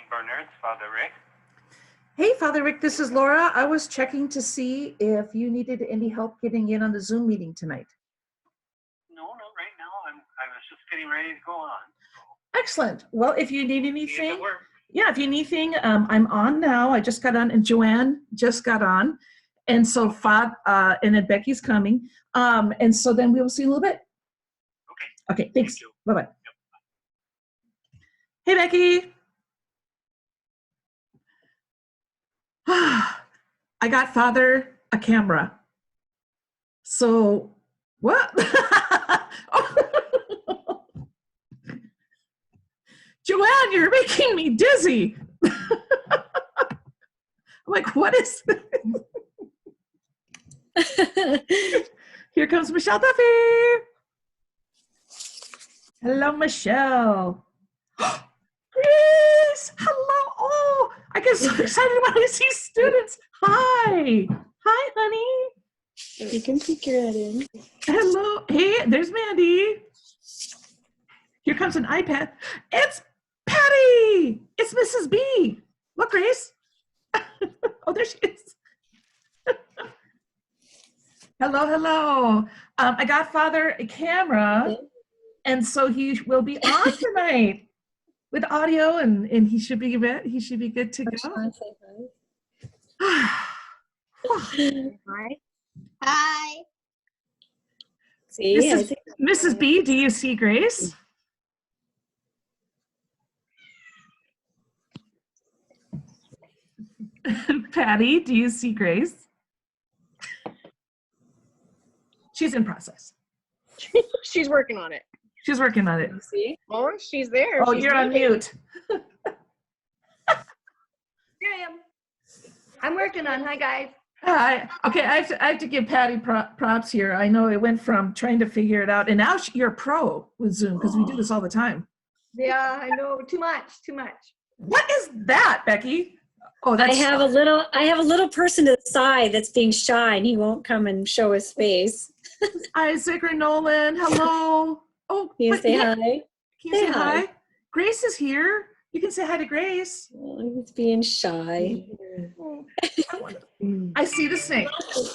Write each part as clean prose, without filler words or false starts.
Burner. It's Father Rick. Hey, Father Rick, this is Laura. I was checking to see if you needed any help getting in on the Zoom meeting tonight. No, right now. I was just getting ready to go on. Excellent. Well, if you need anything, Yeah, if you need anything, I'm on now. I just got on, and Joanne just got on, and so and then Becky's coming, and so then we will see you in a little bit. Okay. Thanks. Bye bye. Yep. Hey, Becky. I got Father a camera. So what? Joanne, you're making me dizzy. I'm like, what is this? Here comes Michelle Duffy. Hello, Michelle. Grace, hello. Oh, I get so excited when I see students. Hi, honey. You can peek your head in. Hello. Hey, there's Mandy. Here comes an iPad. It's Patty. It's Mrs. B. Look, Grace. Oh, there she is. Hello. I got Father a camera, and so he will be on tonight with audio, and he should be good to go. Hi. Hi. See, Mrs. B, do you see Grace? Patty, do you see Grace? She's in process. She's working on it. She's working on it. You see? Oh, she's there. Oh, she's you're on mute. Here I am. I'm working on. Hi, guys. Hi. Okay, I have to give Patty props here. I know it went from trying to figure it out, and now you're a pro with Zoom because we do this all the time. Yeah, I know. Too much. What is that, Becky? Oh, I have a little person to the side that's being shy, and he won't come and show his face. Isaac or Nolan. Hello. Oh, Can you say hi? Can you say hi? Grace is here. You can say hi to Grace. Oh, he's being shy. I see the snake.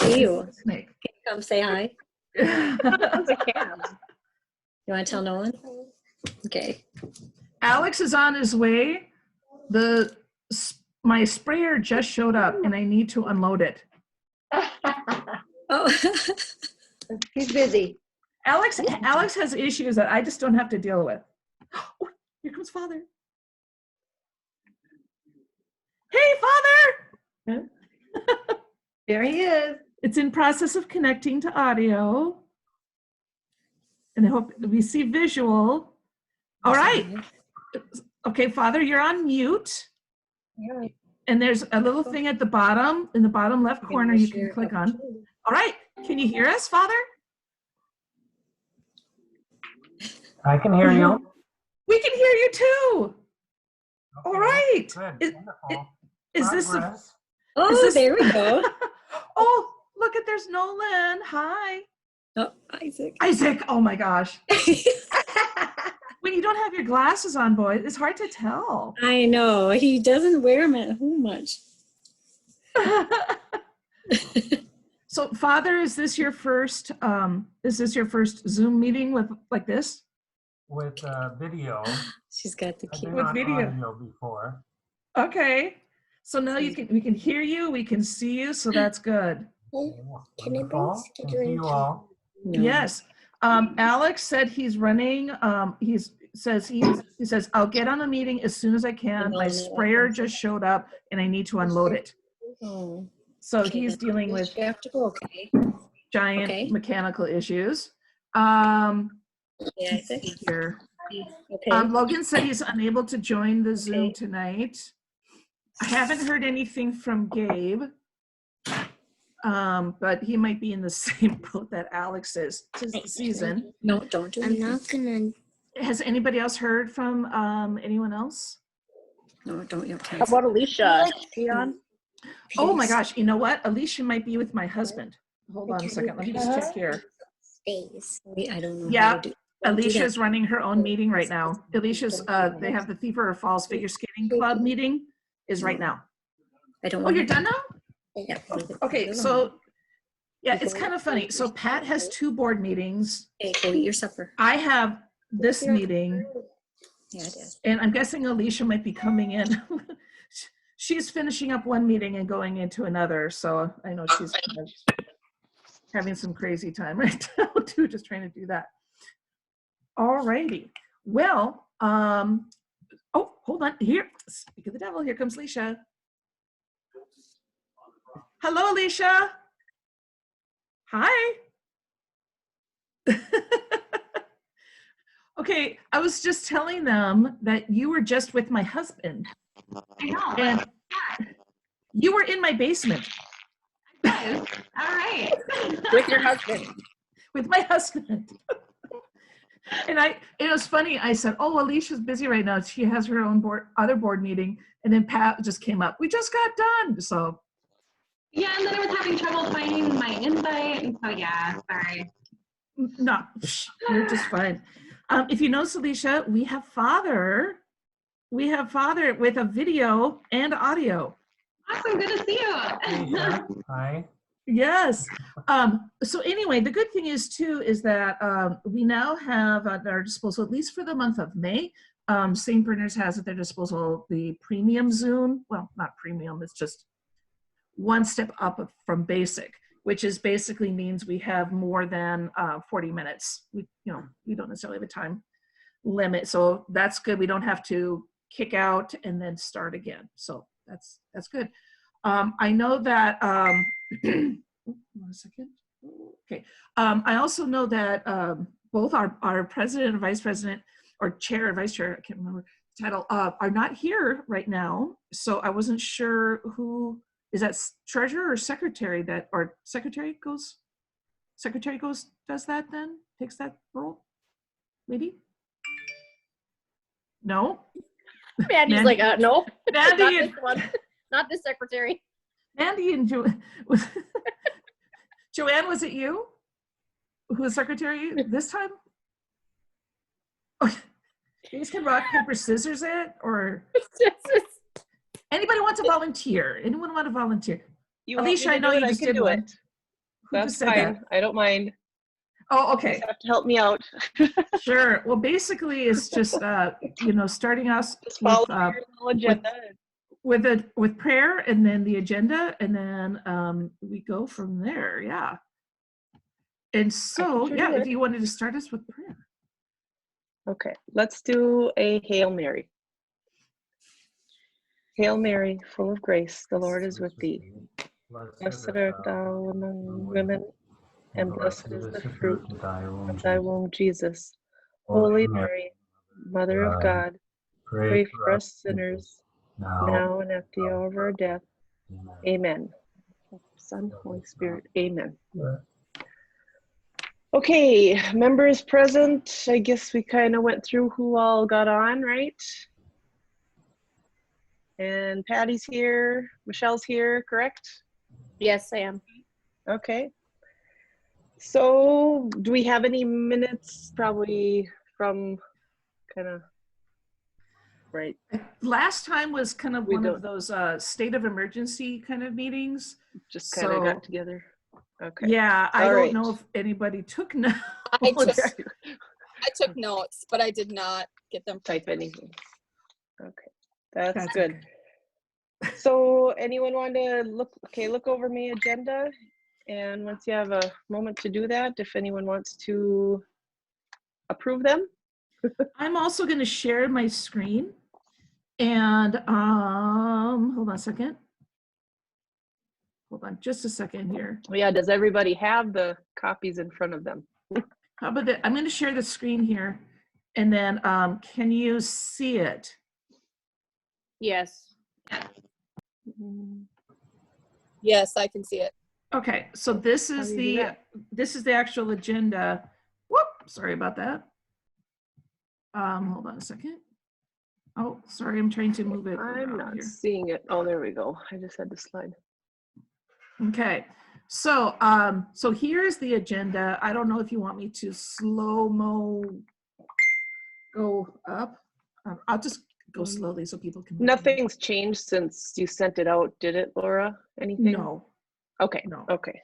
You. Snake. Can you come say hi? That's a cat. You want to tell Nolan? Okay. Alex is on his way. My sprayer just showed up, and I need to unload it. Oh. He's busy. Alex has issues that I just don't have to deal with. Oh, here comes Father. Hey, Father! There he is. It's in process of connecting to audio. And I hope we see visual. All right. Okay, Father, you're on mute. Yeah. And there's a little thing at the bottom, in the bottom left corner you can click on. All right. Can you hear us, Father? I can hear you. We can hear you too. Okay, All right. Good. Is this Progress. There we go. Oh, look at, there's Nolan. Hi. Oh, Isaac. Isaac, oh my gosh. When you don't have your glasses on, boy, it's hard to tell. I know. He doesn't wear them at home much. So, Father, is this your first Zoom meeting with like this? With video. She's got the I've key. been With on video. audio before. Okay. So now we can hear you, we can see you, so that's good. Can see you all. No. Yes. Alex said he's running. He says, I'll get on the meeting as soon as I can. My sprayer just showed up and I need to unload it. Oh. So Okay, he's dealing with giant mechanical issues. Yeah, I think. Here. Okay. Logan said he's unable to join the Zoom tonight. I haven't heard anything from Gabe. But he might be in the same boat that Alex is. Tis the season. No, don't do it. I'm not gonna. Has anybody else heard from anyone else? No, don't. You How about Alicia? Is she on? Oh my gosh, you know what? Alicia might be with my husband. Hold on a second. Let me just check here. Stays. I don't know. Yeah. How to do. Don't do that. Alicia's running her own meeting right now. Alicia's, they have the Thief Falls Figure Skating Club meeting is right now. I don't Oh, want you're to. done now? Yeah. leave it Okay, alone. so, yeah, it's kind of funny. So Pat has 2 board meetings. Hey, go eat your supper. I have this meeting, Yeah, it is. and I'm guessing Alicia might be coming in. She's finishing up one meeting and going into another, so I know she's kind of having some crazy time right now too, just trying to do that. All righty. Well, oh, hold on. Here, speak of the devil, here comes Alicia. Hello, Alicia. Hi. Okay, I was just telling them that you were just with my husband. I know. And you were in my basement. All right. With your husband. With my husband. And it was funny. I said, "Oh, Alicia's busy right now. She has her own other board meeting." And then Pat just came up. We just got done. So Yeah, and then I was having trouble finding my invite, and so yeah, sorry. no, you're just fine. If you notice, Alicia, we have Father with a video and audio. Awesome, good to see you. Lisa, hi. Yes. So anyway, the good thing is too, is that we now have at our disposal, at least for the month of May, St. Bernard's has at their disposal the premium Zoom. Well, not premium, it's just one step up from basic, which is basically means we have more than 40 minutes. We don't necessarily have a time limit. So that's good. We don't have to kick out and then start again. So that's good. I know that, 1 second. Okay. I also know that both our president and vice president, or chair or vice chair, I can't remember the title, are not here right now. So I wasn't sure who, is that treasurer or secretary does that then? Takes that role? Maybe? No? Mandy's Mandy- like, no, not Mandy this and, one, not this secretary. Mandy and Joanne, was it you who was secretary this time? Oh, you guys can rock, paper, scissors it, or anybody want to volunteer? Anyone want to volunteer? You want Alicia, me I to know do you it? I just can did do one. it. Who That's just said fine. that? I don't mind. Oh, You okay. just have to help me out. Sure. Well, basically, it's just starting us Just follow with, your little agenda. with prayer, and then the agenda, and then we go from there. Yeah. And so, sure yeah, do if it. you wanted to start us with prayer. Okay, let's do a Hail Mary. Hail Mary, full of grace, the Lord is with thee. Blessed art thou among women, and blessed is the fruit of thy womb, Jesus. Holy Mary, Mother of God, pray for us sinners, now and at the hour of our death. Amen. Son, Holy Spirit, amen. Okay, members present. I guess we kind of went through who all got on, right? And Patty's here, Michelle's here, correct? Yes, I am. Okay. So do we have any minutes probably from kind of, right? Last time was kind of We one of don't- those state of emergency kind of meetings. Just kind of So, got together. Okay. yeah, I All don't right. know if anybody took notes. I took notes, but I did not get them. Type anything. Okay, that's That's good. okay. So anyone want to look over my agenda? And once you have a moment to do that, if anyone wants to approve them. I'm also going to share my screen, and hold on a second. Hold on just a second here. Oh yeah, does everybody have the copies in front of them? How about that? I'm going to share the screen here, and then can you see it? Yes. Yes, I can see it. Okay, so this How is do you do the actual agenda. Whoop, sorry about that. Hold on a second. Oh, sorry, I'm trying to move it I'm around not here. seeing it. Oh, there we go. I just had to slide. Okay, so so here's the agenda. I don't know if you want me to slow-mo go up. I'll just go slowly so people can. Nothing's changed since you sent it out, did it, Laura? Anything? No, Okay. no. Okay.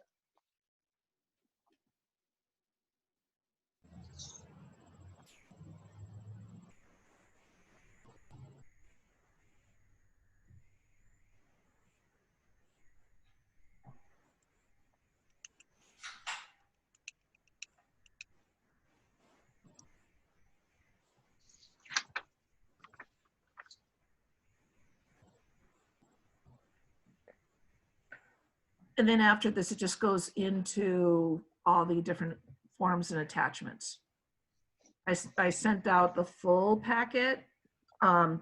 And then after this, it just goes into all the different forms and attachments. I sent out the full packet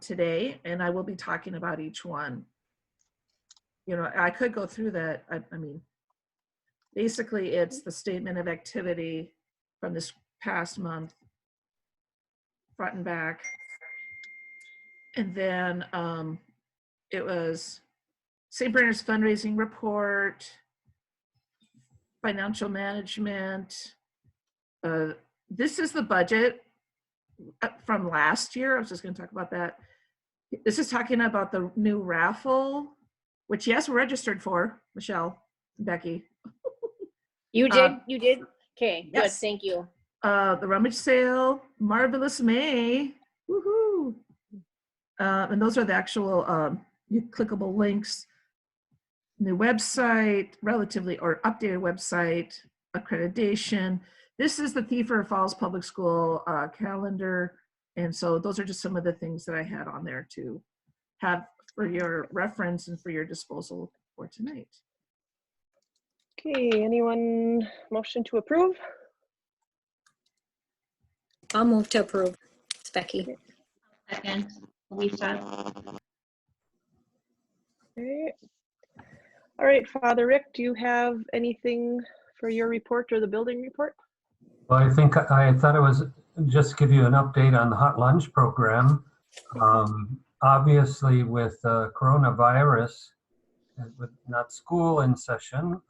today, and I will be talking about each one. You know, I could go through that. I mean, basically, it's the statement of activity from this past month, front and back. And then it was St. Bernard's fundraising report, financial management. This is the budget from last year. I was just going to talk about that. This is talking about the new raffle, which yes, we're registered for, Michelle, Becky. You did? Okay, good, yes. thank you. The rummage sale, Marvelous May, woohoo. And those are the actual clickable links. New website, relatively or updated website, accreditation. This is the Thief Falls Public School calendar. And so those are just some of the things that I had on there to have for your reference and for your disposal for tonight. Okay, anyone motion to approve? I'll move to approve. It's Becky. Second, Lisa. Okay. All right, Father Rick, do you have anything for your report or the building report? Well, I thought it was just give you an update on the hot lunch program. Obviously, with coronavirus, and with not school in session,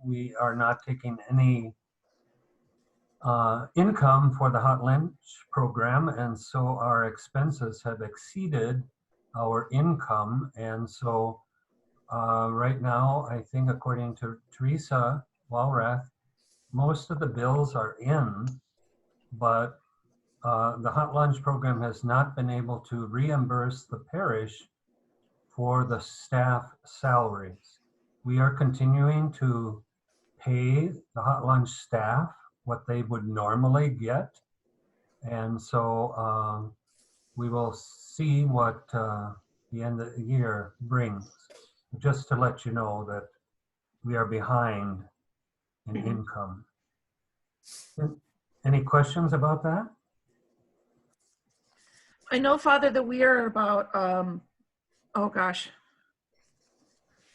we are not taking any income for the hot lunch program, and so our expenses have exceeded our income. And so right now, I think according to Teresa Walrath, most of the bills are in, but the hot lunch program has not been able to reimburse the parish for the staff salaries. We are continuing to pay the hot lunch staff what they would normally get. And so we will see what the end of the year brings. Just to let you know that we are behind in income. Any questions about that? I know, Father, that we are about, oh gosh.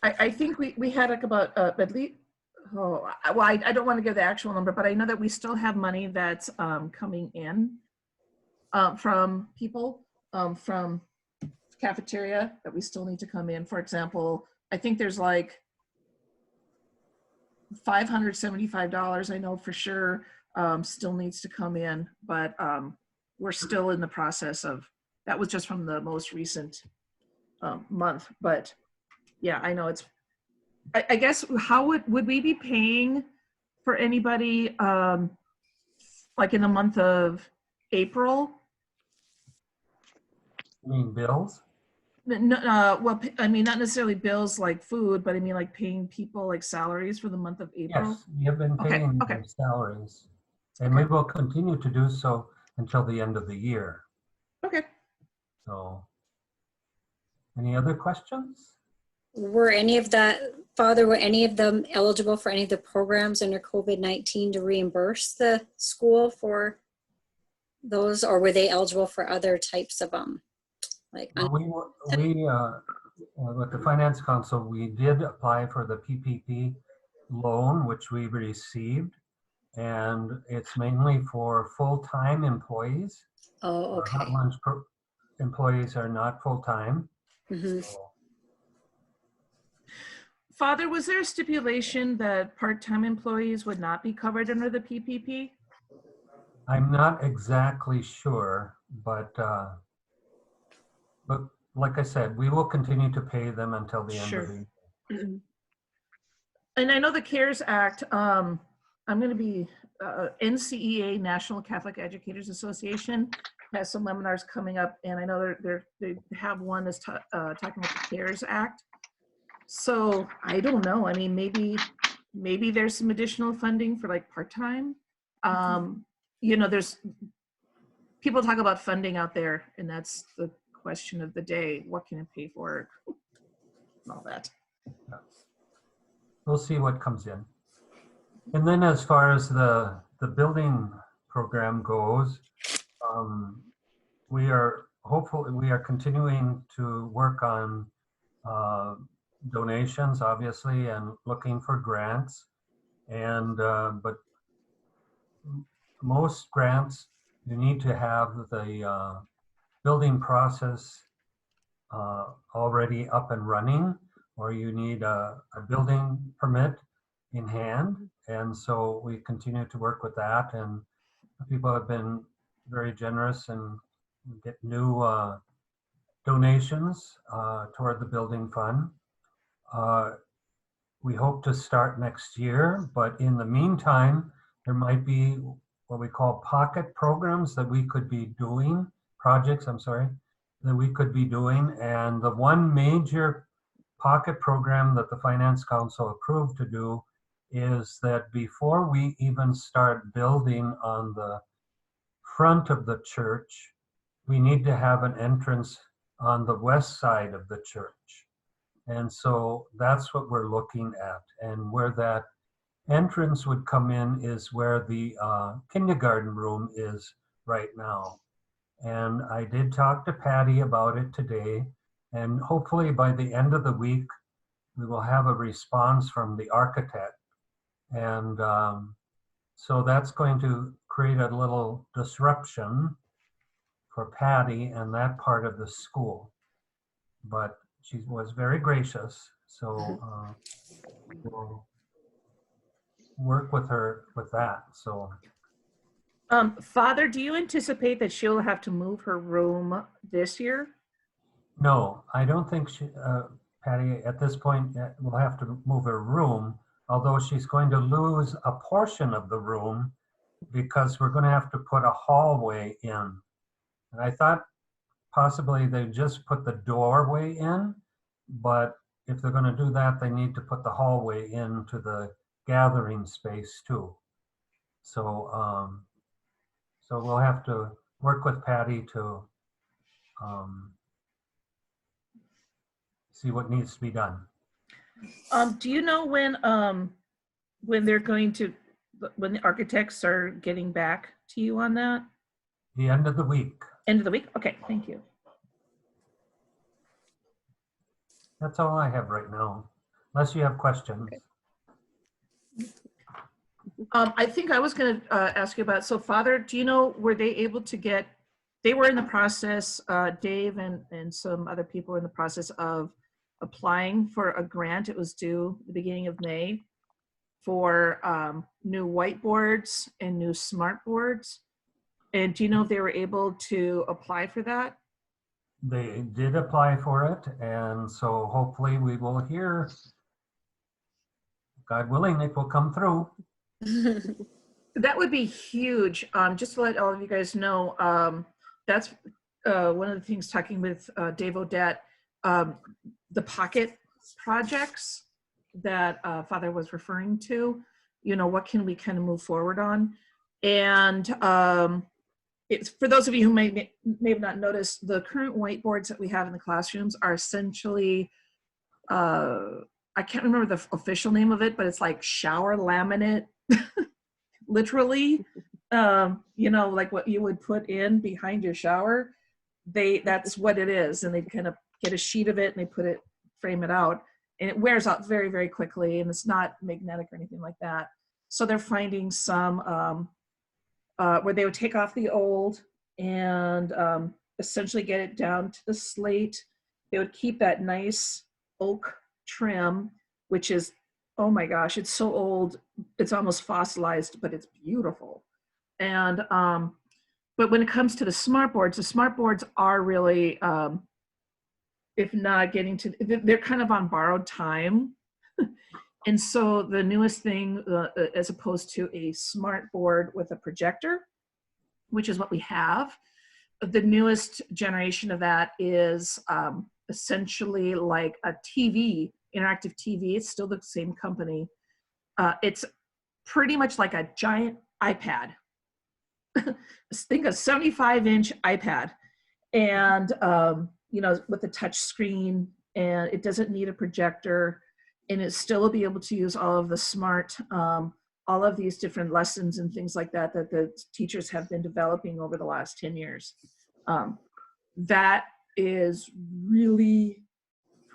I think we had like about at least, well, I don't want to give the actual number, but I know that we still have money that's coming in from people, from cafeteria that we still need to come in. For example, I think there's like $575, I know for sure, still needs to come in, but we're still in the process of, that was just from the most recent month. But yeah, I know it's, I guess, how would we be paying for anybody like in the month of April? You mean bills? No, well, I mean, not necessarily bills like food, but I mean like paying people like salaries for the month of April. Yes, we have been paying their salaries, and we will continue to do so until the end of the year. Okay. So, any other questions? Were any of them eligible for any of the programs under COVID-19 to reimburse the school for those, or were they eligible for other types of like? We with the Finance Council, we did apply for the PPP loan, which we received, and it's mainly for full-time employees. Oh, okay. Hot lunch employees are not full-time. Mm-hmm. So, Father, was there a stipulation that part-time employees would not be covered under the PPP? I'm not exactly sure, but like I said, we will continue to pay them until the end of Sure. the year. And I know the CARES Act, I'm going to be, NCEA, National Catholic Educators Association, has some webinars coming up, and I know they have one that's talking about the CARES Act. So I don't know. I mean, maybe there's some additional funding for like part-time. You know, there's people talk about funding out there, and that's the question of the day. What can it pay for? And all that. We'll see what comes in. And then as far as the building program goes, we are continuing to work on donations, obviously, and looking for grants. And but most grants, you need to have the building process already up and running, or you need a building permit in hand. And so we continue to work with that, and people have been very generous and get new donations toward the building fund. We hope to start next year, but in the meantime, there might be what we call pocket programs that we could be doing, projects, I'm sorry, that we could be doing. And the one major pocket program that the Finance Council approved to do is that before we even start building on the front of the church, we need to have an entrance on the west side of the church. And so that's what we're looking at. And where that entrance would come in is where the kindergarten room is right now. And I did talk to Patty about it today. And hopefully by the end of the week, we will have a response from the architect. And so that's going to create a little disruption for Patty and that part of the school. But she was very gracious, so we'll work with her with that. So, Father, do you anticipate that she'll have to move her room this year? no, I don't think Patty at this point will have to move her room, although she's going to lose a portion of the room because we're going to have to put a hallway in. And I thought possibly they just put the doorway in, but if they're going to do that, they need to put the hallway into the gathering space too. So, so we'll have to work with Patty to see what needs to be done. Do you know when they're going to, when the architects are getting back to you on that? The end of the week. End of the week? Okay, thank you. That's all I have right now, unless you have questions. I think I was going to ask you about, so Father, do you know, were they able to get, they were in the process, Dave and some other people were in the process of applying for a grant. It was due the beginning of May for new whiteboards and new smart boards. And do you know if they were able to apply for that? They did apply for it, and so hopefully we will hear, God willing, it will come through. That would be huge. Just to let all of you guys know, that's one of the things talking with Dave Odette, the pocket projects that Father was referring to, you know, what can we kind of move forward on? And it's, for those of you who may have not noticed, the current whiteboards that we have in the classrooms are essentially, I can't remember the official name of it, but it's like shower laminate, literally, you know, like what you would put in behind your shower. That's what it is. And they kind of get a sheet of it and they frame it out, and it wears out very, very quickly, and it's not magnetic or anything like that. So they're finding some where they would take off the old and essentially get it down to the slate. They would keep that nice oak trim, which is, oh my gosh, it's so old, it's almost fossilized, but it's beautiful. And, but when it comes to the smart boards are really, if not getting to, they're kind of on borrowed time. And so the newest thing, as opposed to a smart board with a projector, which is what we have, the newest generation of that is essentially like a TV, interactive TV. It's still the same company. It's pretty much like a giant iPad. Think a 75-inch iPad, and you know, with a touch screen, and it doesn't need a projector, and it still will be able to use all of the smart, all of these different lessons and things like that that the teachers have been developing over the last 10 years. That is really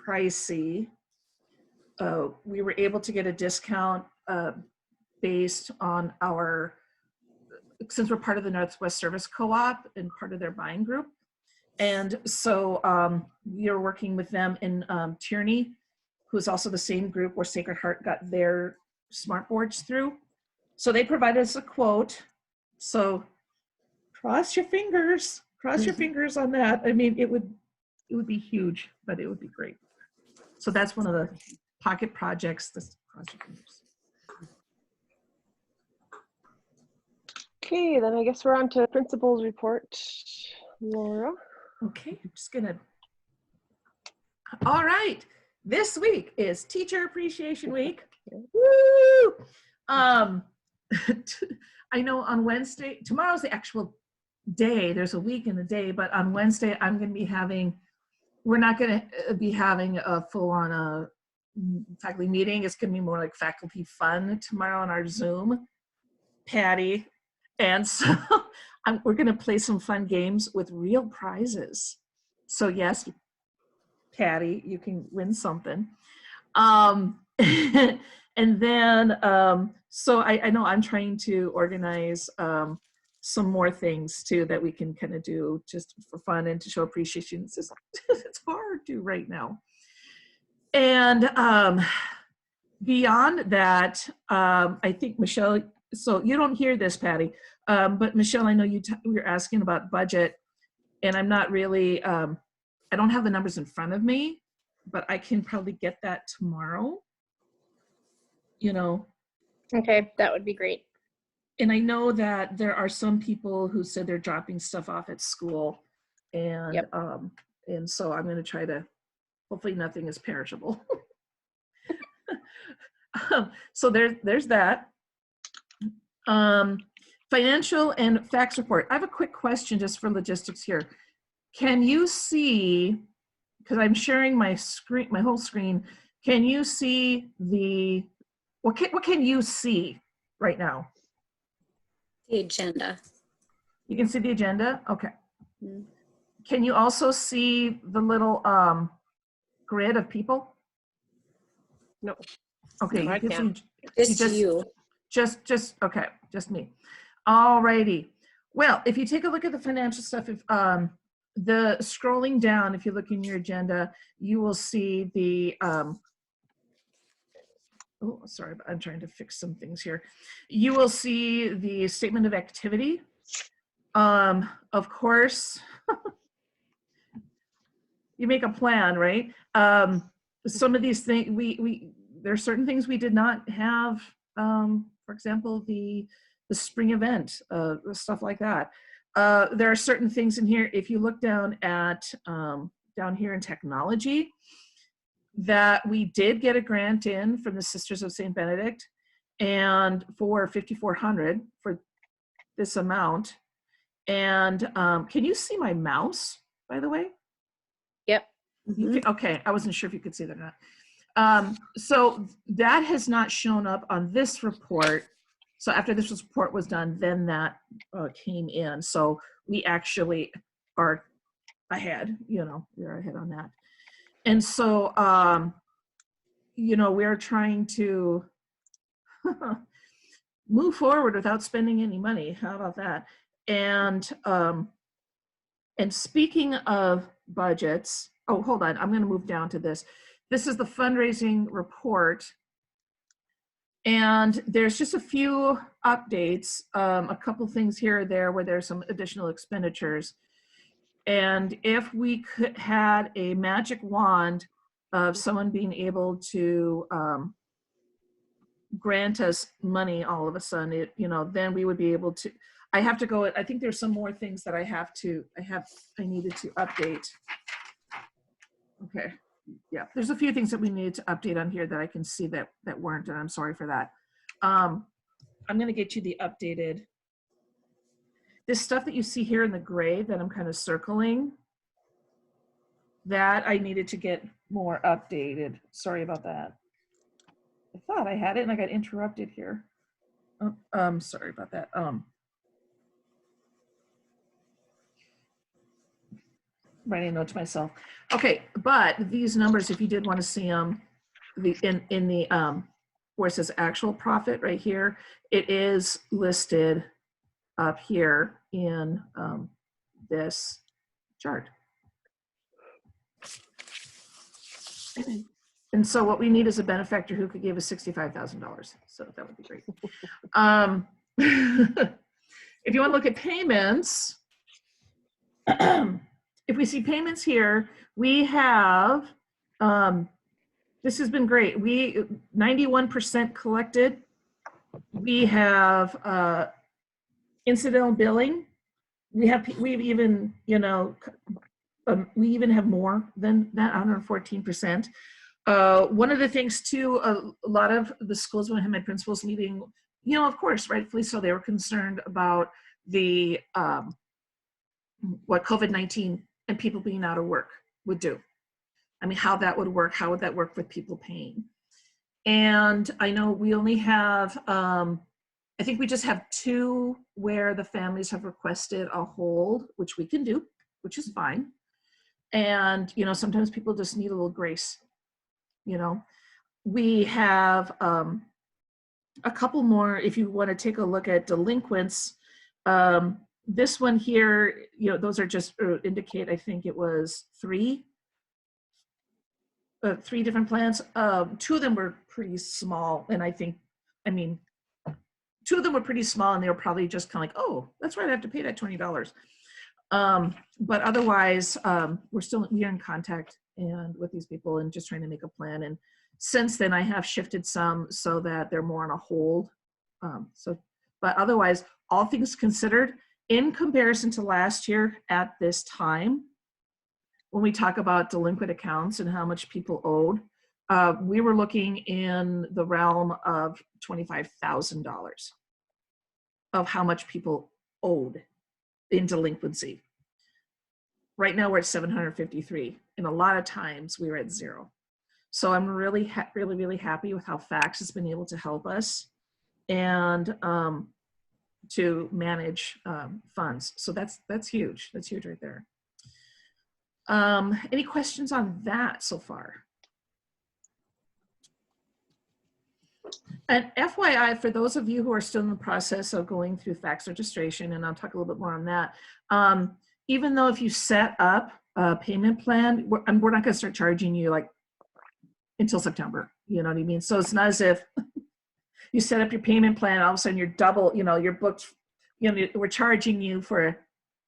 pricey. We were able to get a discount based on our, since we're part of the Northwest Service Co-op and part of their buying group. And so we are working with them in Tierney, who's also the same group where Sacred Heart got their smart boards through. So they provided us a quote. So cross your fingers on that. I mean, it would be huge, but it would be great. So that's one of the pocket projects. This cross your fingers. Okay, then I guess we're on to principal's report. Laura. Okay, I'm just gonna. All right, this week is Teacher Appreciation Week. Woo! I know on Wednesday, tomorrow's the actual day. There's a week in the day, but on Wednesday I'm going to be having. We're not going to be having a full-on faculty meeting. It's going to be more like faculty fun tomorrow on our Zoom, Patty. And so we're going to play some fun games with real prizes. So yes, Patty, you can win something. And then, so I know I'm trying to organize some more things too that we can kind of do just for fun and to show appreciation. It's just, it's hard to right now. And beyond that, I think Michelle, so you don't hear this, Patty, but Michelle, I know you were asking about budget, and I'm not really, I don't have the numbers in front of me, but I can probably get that tomorrow, you know. Okay, that would be great. And I know that there are some people who said they're dropping stuff off at school, and Yep. And so I'm going to try to, hopefully nothing is perishable. So there's that. Financial and facts report. I have a quick question just for logistics here. Can you see, because I'm sharing my screen, my whole screen, can you see the, what can you see right now? The agenda. You can see the agenda? Okay. Mm. Can you also see the little grid of people? No. Okay, No, I you can can't. see Just you. just okay, just me. All righty. Well, if you take a look at the financial stuff, if the scrolling down, if you look in your agenda, you will see the oh, sorry, I'm trying to fix some things here. You will see the statement of activity. Of course, you make a plan, right? Some of these things, there are certain things we did not have. For example, the spring event, stuff like that. There are certain things in here. If you look down at down here in technology, that we did get a grant in from the Sisters of St. Benedict, and for $5,400 for this amount. And can you see my mouse, by the way? Yep. You can, okay, I wasn't sure if you could see that or not. So that has not shown up on this report. So after this report was done, then that came in. So we actually are ahead, you know, we're ahead on that. And so, you know, we're trying to move forward without spending any money. How about that? And speaking of budgets, oh, hold on, I'm going to move down to this. This is the fundraising report. And there's just a few updates, a couple things here or there where there's some additional expenditures. And if we could had a magic wand of someone being able to grant us money all of a sudden, it, you know, then we would be able to, I have to go, I think there's some more things that I needed to update. Okay, yeah, there's a few things that we needed to update on here that I can see that weren't, and I'm sorry for that. I'm gonna get you the updated, this stuff that you see here in the gray that I'm kind of circling, that I needed to get more updated. Sorry about that. I thought I had it and I got interrupted here. Sorry about that. Writing a note to myself. Okay, but these numbers, if you did want to see them, in the where it says actual profit right here, it is listed up here in this chart. And so what we need is a benefactor who could give us $65,000. So that would be great. If you want to look at payments, if we see payments here, we have, this has been great. We 91% collected. We have incidental billing. We've even, you know, we even have more than that, 114%. One of the things too, a lot of the schools, when I had my principals meeting, you know, of course, rightfully so, they were concerned about the, what COVID-19 and people being out of work would do. I mean, how that would work, how would that work with people paying? And I know we only have, I think we just have 2 where the families have requested a hold, which we can do, which is fine. And, you know, sometimes people just need a little grace, you know. We have a couple more, if you want to take a look at delinquents. This one here, you know, those are just indicate, I think it was 3 different plans. 2 of them were pretty small, and I think, I mean, 2 of them were pretty small, and they were probably just kind of like, oh, that's right, I have to pay that $20. But otherwise, we are in contact and with these people and just trying to make a plan. And since then, I have shifted some so that they're more on a hold. But otherwise, all things considered, in comparison to last year at this time, when we talk about delinquent accounts and how much people owed, we were looking in the realm of $25,000 of how much people owed in delinquency. Right now we're at 753, and a lot of times we were at 0. So I'm really, really happy with how FACS has been able to help us and to manage funds. So that's huge. That's huge right there. Any questions on that so far? And FYI, for those of you who are still in the process of going through FACS registration, and I'll talk a little bit more on that, even though if you set up a payment plan, we're not going to start charging you like until September, you know what I mean? So it's not as if you set up your payment plan, all of a sudden you're double, you know, you're booked, you know, we're charging you for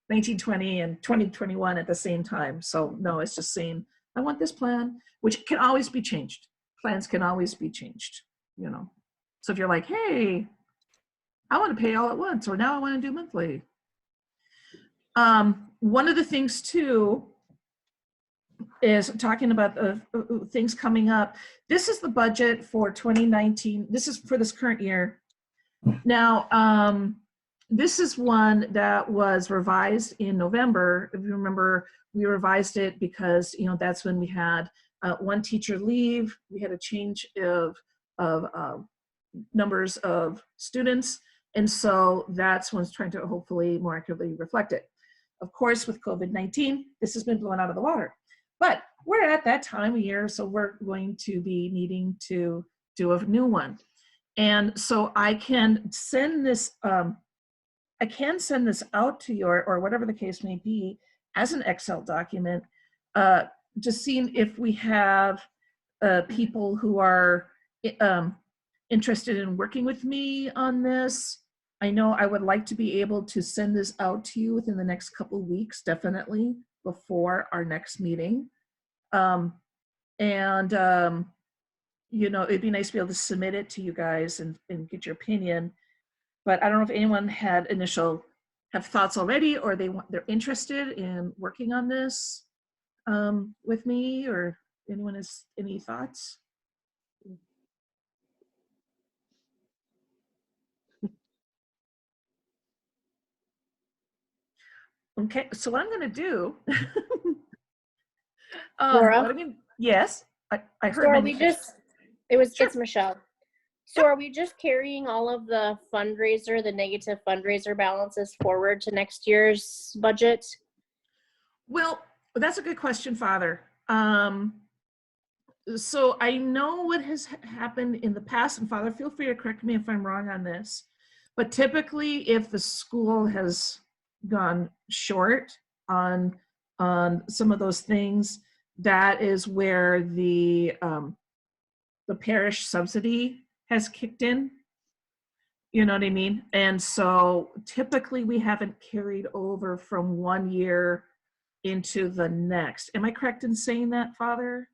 1920 and 2021 at the same time. So no, it's just saying, I want this plan, which can always be changed. Plans can always be changed, you know? So if you're like, hey, I want to pay all at once, or now I want to do monthly. One of the things too is talking about things coming up. This is the budget for 2019. This is for this current year. Now, this is one that was revised in November. If you remember, we revised it because, you know, that's when we had one teacher leave. We had a change of numbers of students. And so that's when it's trying to hopefully more accurately reflect it. Of course, with COVID-19, this has been blown out of the water. But we're at that time of year, so we're going to be needing to do a new one. And so I can send this, out to you, or whatever the case may be, as an Excel document, just seeing if we have people who are interested in working with me on this. I know I would like to be able to send this out to you within the next couple of weeks, definitely before our next meeting. You know, it'd be nice to be able to submit it to you guys and get your opinion. But I don't know if anyone had have thoughts already, or they're interested in working on this with me, or anyone has any thoughts? Okay, so what I'm going to do. Laura? Yes, I So heard. are we just, it's Sure. Michelle. So are we just carrying all of the fundraiser, the negative fundraiser balances forward to next year's budget? Well, that's a good question, Father. So I know what has happened in the past, and Father, feel free to correct me if I'm wrong on this. But typically, if the school has gone short on some of those things, that is where the parish subsidy has kicked in. You know what I mean? And so typically we haven't carried over from one year into the next. Am I correct in saying that, Father?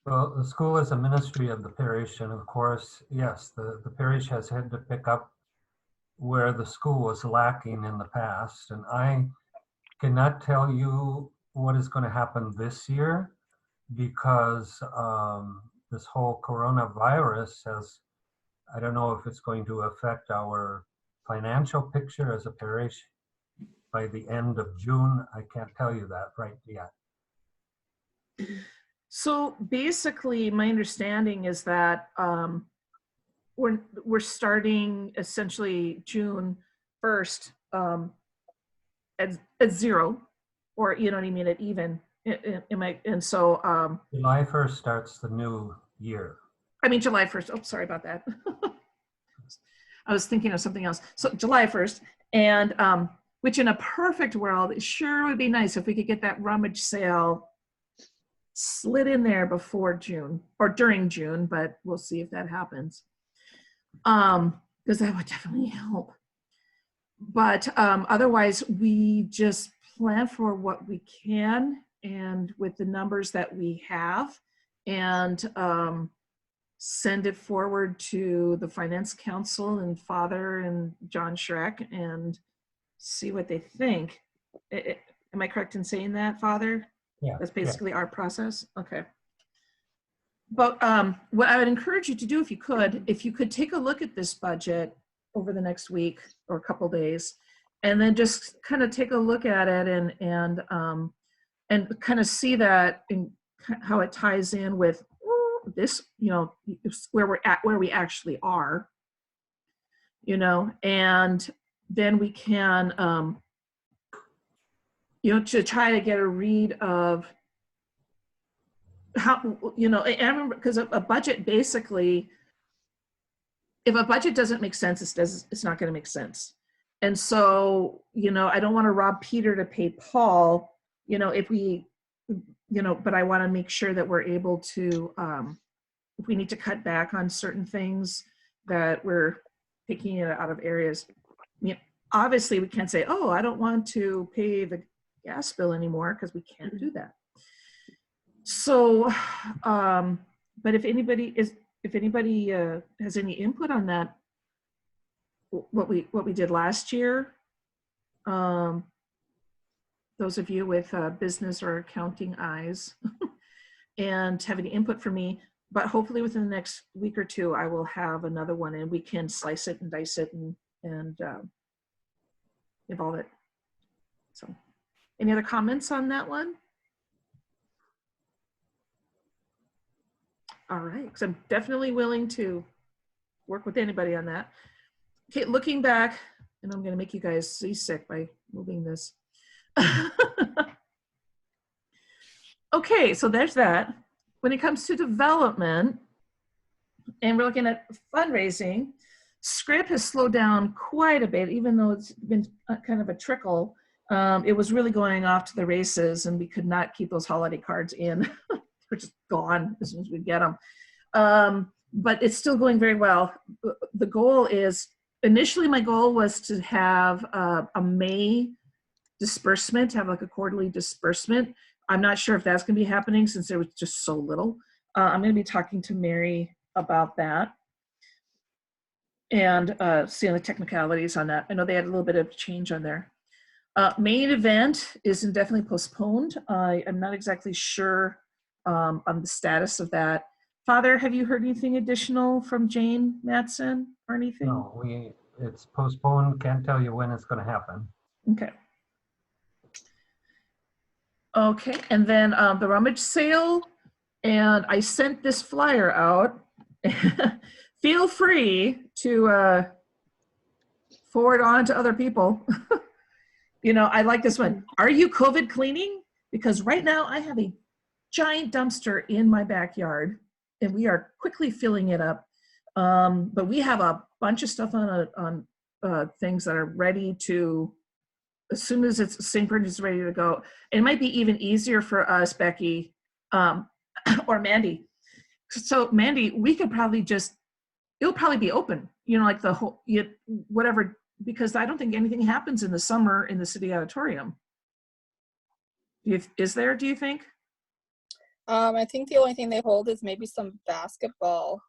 Well, the school is a ministry of the parish, and of course, yes, the parish has had to pick up where the school was lacking in the past. And I cannot tell you what is going to happen this year, because this whole coronavirus has, I don't know if it's going to affect our financial picture as a parish by the end of June. I can't tell you that right yet. So basically, my understanding is that we're starting essentially June 1st at zero, or you know what I mean, at even. And so July 1st starts the new year. I mean July 1st. Oh, sorry about that. I was thinking of something else. So July 1st, and which in a perfect world, it sure would be nice if we could get that rummage sale slid in there before June or during June, but we'll see if that happens. Because that would definitely help. But otherwise, we just plan for what we can and with the numbers that we have, and send it forward to the Finance Council and Father and John Schreck and see what they think. Am I correct in saying that, Father? Yeah. That's basically our process. Okay. But what I would encourage you to do, if you could take a look at this budget over the next week or a couple days, and then just kind of take a look at it and kind of see that and how it ties in with this, you know, where we're at, where we actually are, you know, and then we can, you know, to try to get a read of how, you know, I remember, because a budget basically, if a budget doesn't make sense, it's not going to make sense. And so, you know, I don't want to rob Peter to pay Paul, you know, if we, you know, but I want to make sure that we're able to, if we need to cut back on certain things, that we're picking it out of areas. I mean, obviously we can't say, oh, I don't want to pay the gas bill anymore, because we can't do that. So, but if anybody has any input on that, what we did last year, those of you with business or accounting eyes, and have any input for me, but hopefully within the next week or two, I will have another one and we can slice it and dice it and evolve it. So, any other comments on that one? All right, because I'm definitely willing to work with anybody on that. Okay, looking back, and I'm going to make you guys seasick by moving this. Okay, so there's that. When it comes to development, and we're looking at fundraising, script has slowed down quite a bit, even though it's been kind of a trickle. It was really going off to the races, and we could not keep those holiday cards in. We're just gone as soon as we get them. but it's still going very well. The goal is, initially my goal was to have a May disbursement, have like a quarterly disbursement. I'm not sure if that's going to be happening since there was just so little. I'm going to be talking to Mary about that and seeing the technicalities on that. I know they had a little bit of change on there. Main event is indefinitely postponed. I am not exactly sure on the status of that. Father, have you heard anything additional from Jane Matson or anything? No, it's postponed. Can't tell you when it's going to happen. Okay. Okay, and then the rummage sale, and I sent this flyer out. Feel free to forward on to other people. You know, I like this one. Are you COVID cleaning? Because right now I have a giant dumpster in my backyard and we are quickly filling it up. But we have a bunch of stuff on things that are ready to, as soon as it's synchronized, is ready to go. It might be even easier for us, Becky, or Mandy. So Mandy, we could probably just, it'll probably be open, you know, like the whole, whatever, because I don't think anything happens in the summer in the city auditorium. Is there, do you think? I think the only thing they hold is maybe some basketball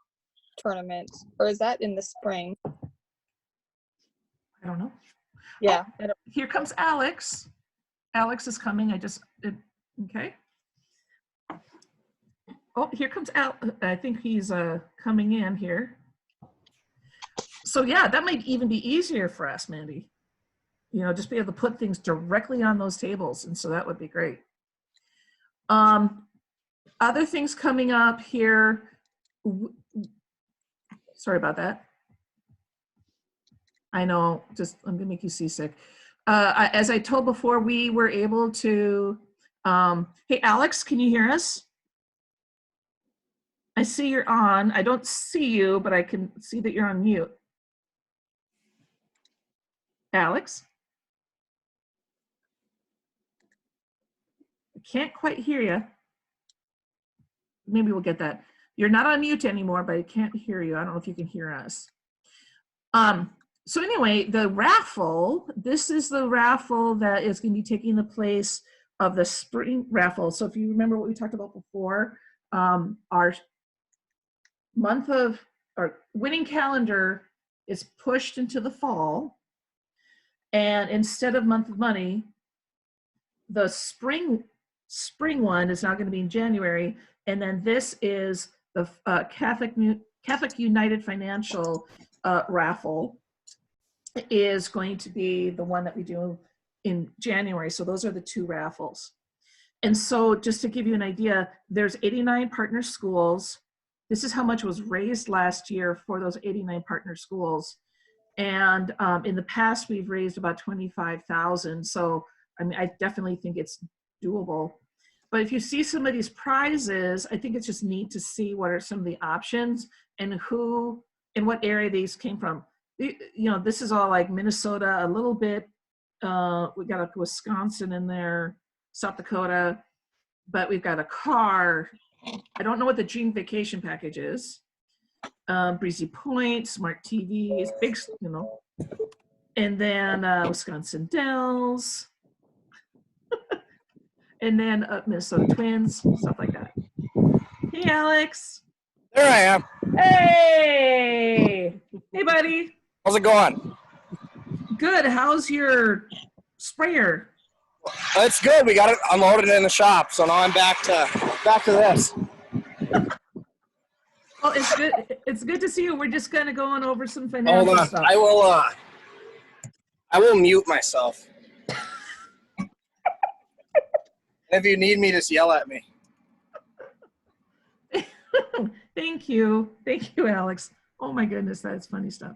tournament, or is that in the spring? I don't know. Yeah. Oh, here comes Alex. Alex is coming. Okay. Oh, here comes Al. I think he's coming in here. So yeah, that might even be easier for us, Mandy. You know, just be able to put things directly on those tables. And so that would be great. Other things coming up here. Sorry about that. I know, I'm gonna make you seasick. As I told before, we were able to, hey, Alex, can you hear us? I see you're on. I don't see you, but I can see that you're on mute. Alex? I can't quite hear you. Maybe we'll get that. You're not on mute anymore, but I can't hear you. I don't know if you can hear us. So anyway, the raffle, this is the raffle that is going to be taking the place of the spring raffle. So if you remember what we talked about before, our winning calendar is pushed into the fall. And instead of month of money, the spring one is now going to be in January. And then this is the Catholic United Financial raffle is going to be the one that we do in January. So those are the two raffles. And so just to give you an idea, there's 89 partner schools. This is how much was raised last year for those 89 partner schools. And in the past, we've raised about 25,000. So, I mean, I definitely think it's doable. But if you see some of these prizes, I think it's just neat to see what are some of the options and who, in what area these came from. You know, this is all like Minnesota, a little bit. We got a Wisconsin in there, South Dakota, but we've got a car. I don't know what the Dream Vacation package is. Breezy Point, smart TVs, big, you know. And then Wisconsin Dells. And then Minnesota Twins, stuff like that. Hey, Alex. There I am. Hey. Hey, buddy. How's it going? Good. How's your sprayer? It's good. We got it unloaded in the shop, so now I'm back to this. Well, it's good. It's good to see you. We're just kind of going over some financial Hold on. stuff. I will mute myself. If you need me, just yell at me. Thank you. Thank you, Alex. Oh my goodness, that's funny stuff.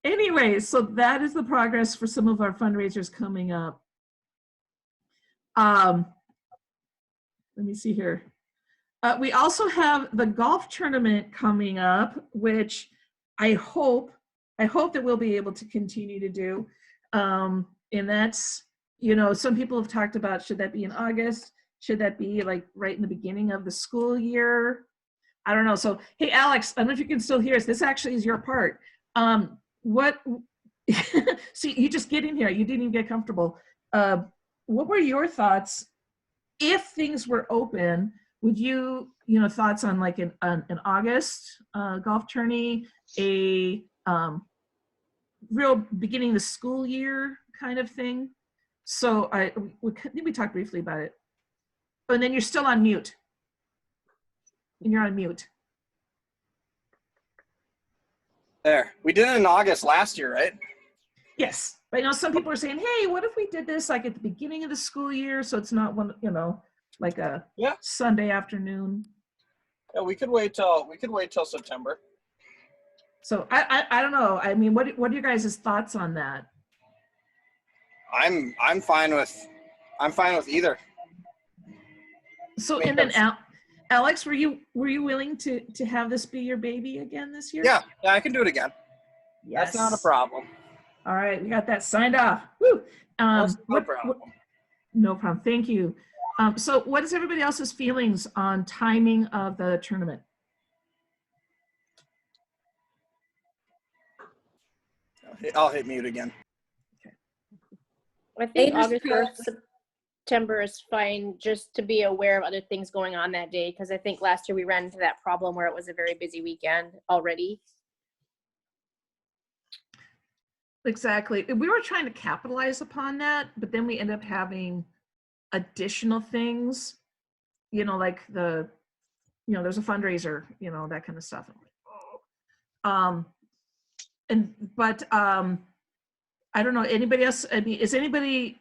Anyway, so that is the progress for some of our fundraisers coming up. Let me see here. We also have the golf tournament coming up, which I hope that we'll be able to continue to do. And that's, you know, some people have talked about, should that be in August? Should that be like right in the beginning of the school year? I don't know. So, hey, Alex, I don't know if you can still hear us. This actually is your part. What, see, you just get in here. You didn't even get comfortable. What were your thoughts if things were open? Would you, thoughts on like an August golf tourney, a real beginning of the school year kind of thing? So I think we talked briefly about it. Oh, and then you're still on mute. And you're on mute. There. We did it in August last year, right? Yes. But I know some people are saying, hey, what if we did this like at the beginning of the school year? So it's not one, like a Sunday afternoon. Yeah, we could wait till September. So I don't know. I mean, what are your guys' thoughts on that? I'm fine with either. So, and then Alex, were you willing to have this be your baby again this year? Yeah, I can do it again. Yes. That's not a problem. All right, we got that signed off. Woo. That's no problem. No problem. Thank you. So, what is everybody else's feelings on timing of the tournament? I'll hit mute again. I think August 1st, September is fine, just to be aware of other things going on that day, because I think last year we ran into that problem where it was a very busy weekend already. Exactly. We were trying to capitalize upon that, but then we end up having additional things, like there's a fundraiser, that kind of stuff. I don't know, anybody else? I mean, is anybody,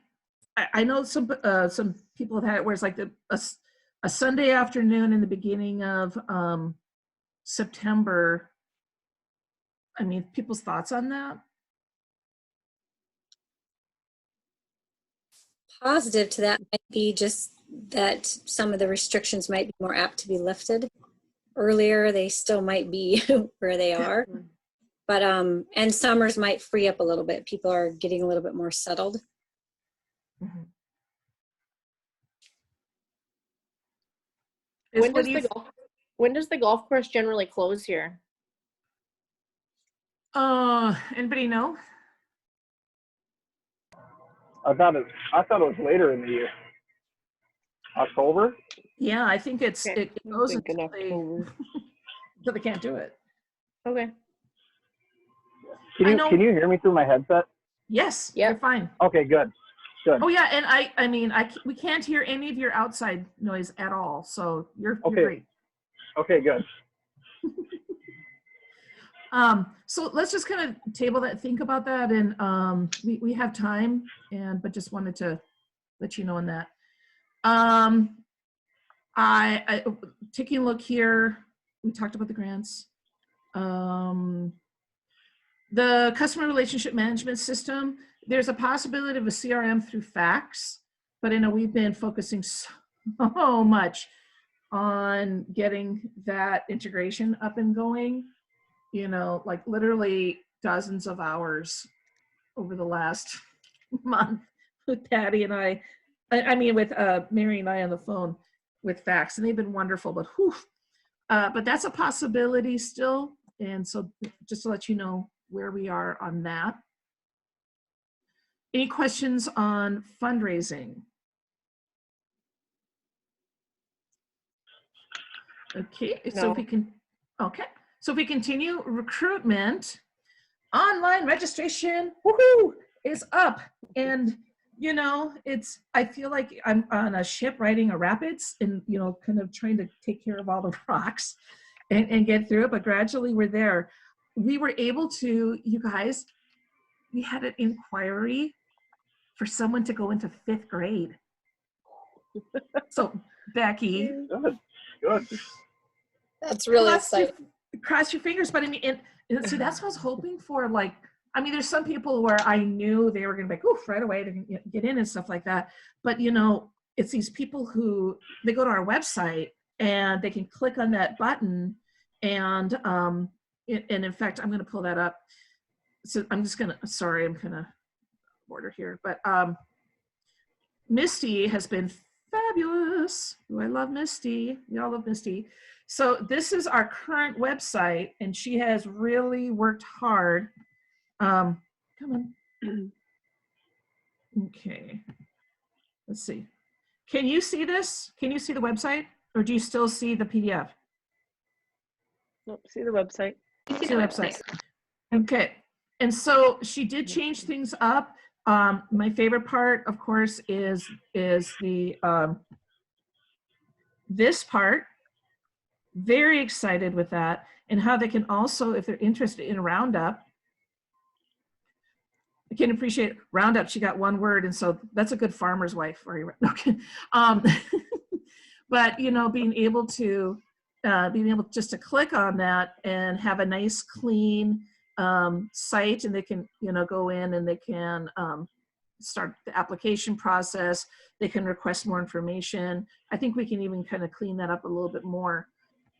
I know some people have had it where it's like a Sunday afternoon in the beginning of September. I mean, people's thoughts on that? Positive to that might be just that some of the restrictions might be more apt to be lifted earlier. They still might be where they are, but and summers might free up a little bit. People are getting a little bit more settled. Mm-hmm. When does the golf course generally close here? Anybody know? I thought it was later in the year. October? Yeah, I think it goes in until October. until they can't do it. Okay. Can you hear me through my headset? Yes, yep. You're fine. Okay, good. Oh yeah, and we can't hear any of your outside noise at all. So you're great. Okay, good. So let's just kind of table that, think about that, and we have time, but just wanted to let you know on that. I taking a look here. We talked about the grants. The customer relationship management system. There's a possibility of a CRM through fax, but I know we've been focusing so much on getting that integration up and going. Like literally dozens of hours over the last month with Patty and I mean with Mary and I on the phone with fax, and they've been wonderful, but but that's a possibility still. And so just to let you know where we are on that. Any questions on fundraising? Okay, No. so if we continue, recruitment, online registration, woohoo, is up. And, I feel like I'm on a ship riding a rapids and, kind of trying to take care of all the rocks and get through it. But gradually we're there. We were able to, you guys, we had an inquiry for someone to go into 5th grade. So, Becky. Good. That's really exciting. Cross your fingers, but I mean, see, that's what I was hoping for. Like, I mean, there's some people where I knew they were going to be like, oof, right away to get in and stuff like that. But, it's these people who, they go to our website and they can click on that button. And in fact, I'm going to pull that up. So I'm just going to, sorry, I'm kind of order here. But Misty has been Fabulous. Ooh, I love Misty. We all love Misty. So this is our current website, and she has really worked hard. Come on. Okay. Let's see. Can you see this? Can you see the website, or do you still see the PDF? Nope, see the website. See the website. Okay. And so she did change things up. My favorite part, of course, is the this part. Very excited with that, and how they can also, if they're interested in Roundup, I can appreciate Roundup. She got one word, and so that's a good farmer's wife for you. Okay. But you know, being able just to click on that and have a nice clean site, and they can, you know, go in and they can start the application process. They can request more information. I think we can even kind of clean that up a little bit more,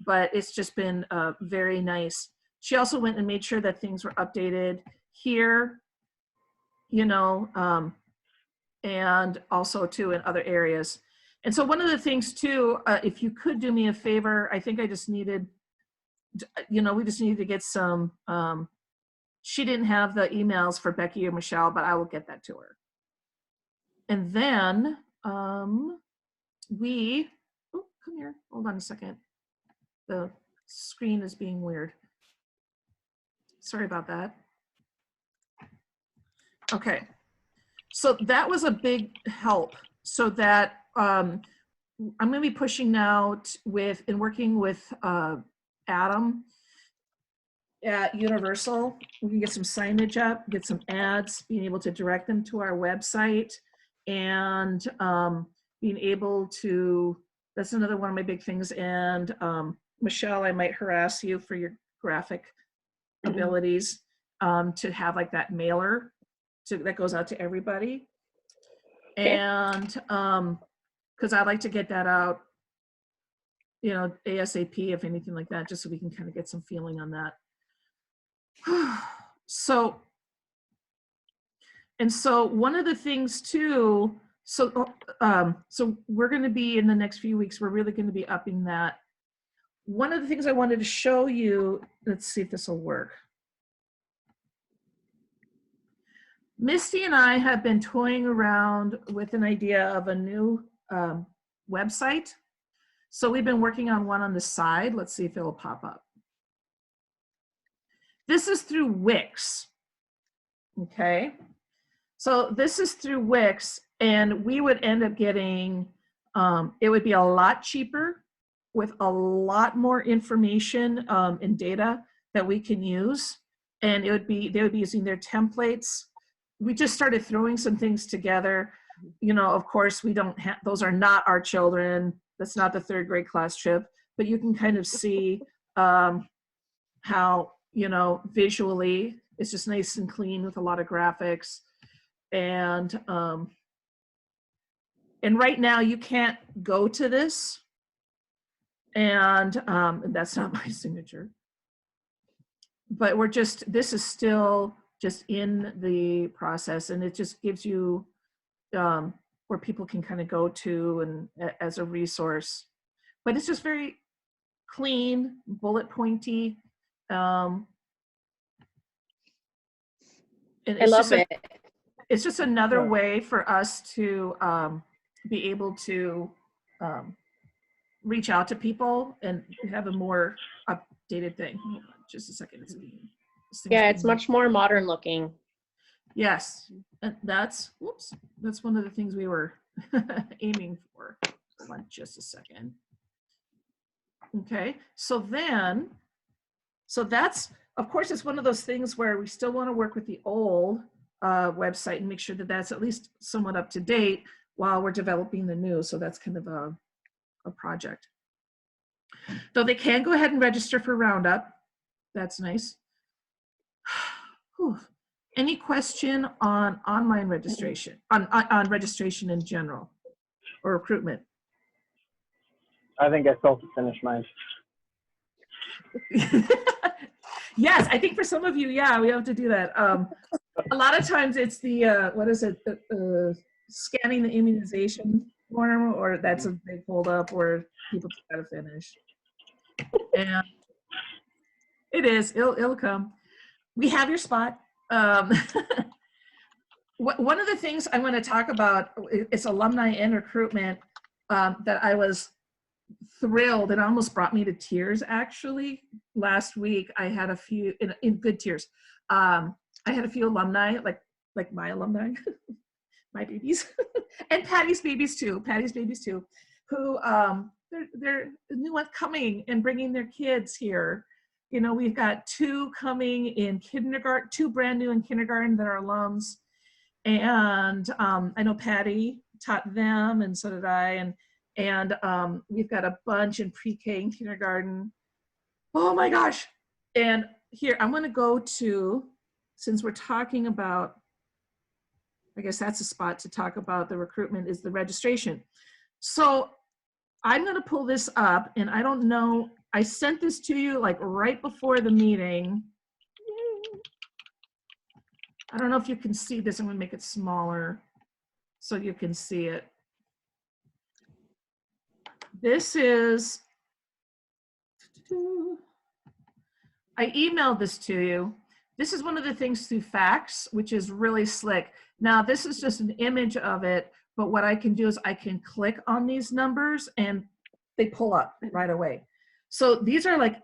but it's just been very nice. She also went and made sure that things were updated here, you know, and also too in other areas. And so one of the things too, if you could do me a favor, I think I just needed, you know, we just needed to get some, she didn't have the emails for Becky or Michelle, but I will get that to her. And then oh, come here, hold on a second. The screen is being weird. Sorry about that. Okay, so that was a big help, so that I'm going to be pushing now with and working with Adam at Universal. We can get some signage up, get some ads, being able to direct them to our website, and being able to, that's another one of my big things. And Michelle, I might harass you for your graphic abilities, to have like that mailer that goes out to everybody. Okay. And because I'd like to get that out, you know, ASAP, if anything like that, just so we can kind of get some feeling on that. So one of the things too, so we're going to be in the next few weeks, we're really going to be upping that. One of the things I wanted to show you, let's see if this will work. Misty and I have been toying around with an idea of a new website. So we've been working on one on the side. Let's see if it'll pop up. This is through Wix. Okay. So this is through Wix, and we would end up getting, it would be a lot cheaper with a lot more information and data that we can use. And it would be, they would be using their templates. We just started throwing some things together. You know, of course, we don't have, those are not our children. That's not the 3rd grade class trip, but you can kind of see how, you know, visually it's just nice and clean with a lot of graphics. And right now you can't go to this, and that's not my signature, but we're just, this is still just in the process, and it just gives you where people can kind of go to and as a resource, but it's just very clean, bullet pointy. And I love it. It's just another way for us to be able to reach out to people and have a more updated thing. Hold on just a second. Yeah, it's much more modern looking. Yes, and that's, whoops, that's one of the things we were aiming for. Hold on just a second. Okay, so then, so that's, of course, it's one of those things where we still want to work with the old website and make sure that that's at least somewhat up to date while we're developing the new. So that's kind of a project. Though they can go ahead and register for Roundup. That's nice. Whew. Any question on online registration, on registration in general or recruitment? I think I still have to finish mine. Yes, I think for some of you, yeah, we have to do that. A lot of times it's the, what is it, scanning the immunization or that's a big hold up where people got to finish. And it is, it'll come. We have your spot. One of the things I want to talk about is alumni and recruitment that I was thrilled. It almost brought me to tears, actually. Last week, I had a few, in good tears. I had a few alumni, like my alumni, my babies, and Patty's babies too, who they're the new ones coming and bringing their kids here. You know, we've got 2 coming in kindergarten, 2 brand new in kindergarten that are alums. And I know Patty taught them, and so did I. And we've got a bunch in pre-K and kindergarten. Oh my gosh. And here, I'm going to go to, since we're talking about, I guess that's a spot to talk about the recruitment, is the registration. So I'm going to pull this up, and I don't know, I sent this to you like right before the meeting. I don't know if you can see this. I'm going to make it smaller so you can see it. This is, I emailed this to you. This is one of the things through fax, which is really slick. Now, this is just an image of it, but what I can do is I can click on these numbers and they pull up right away. So these are like,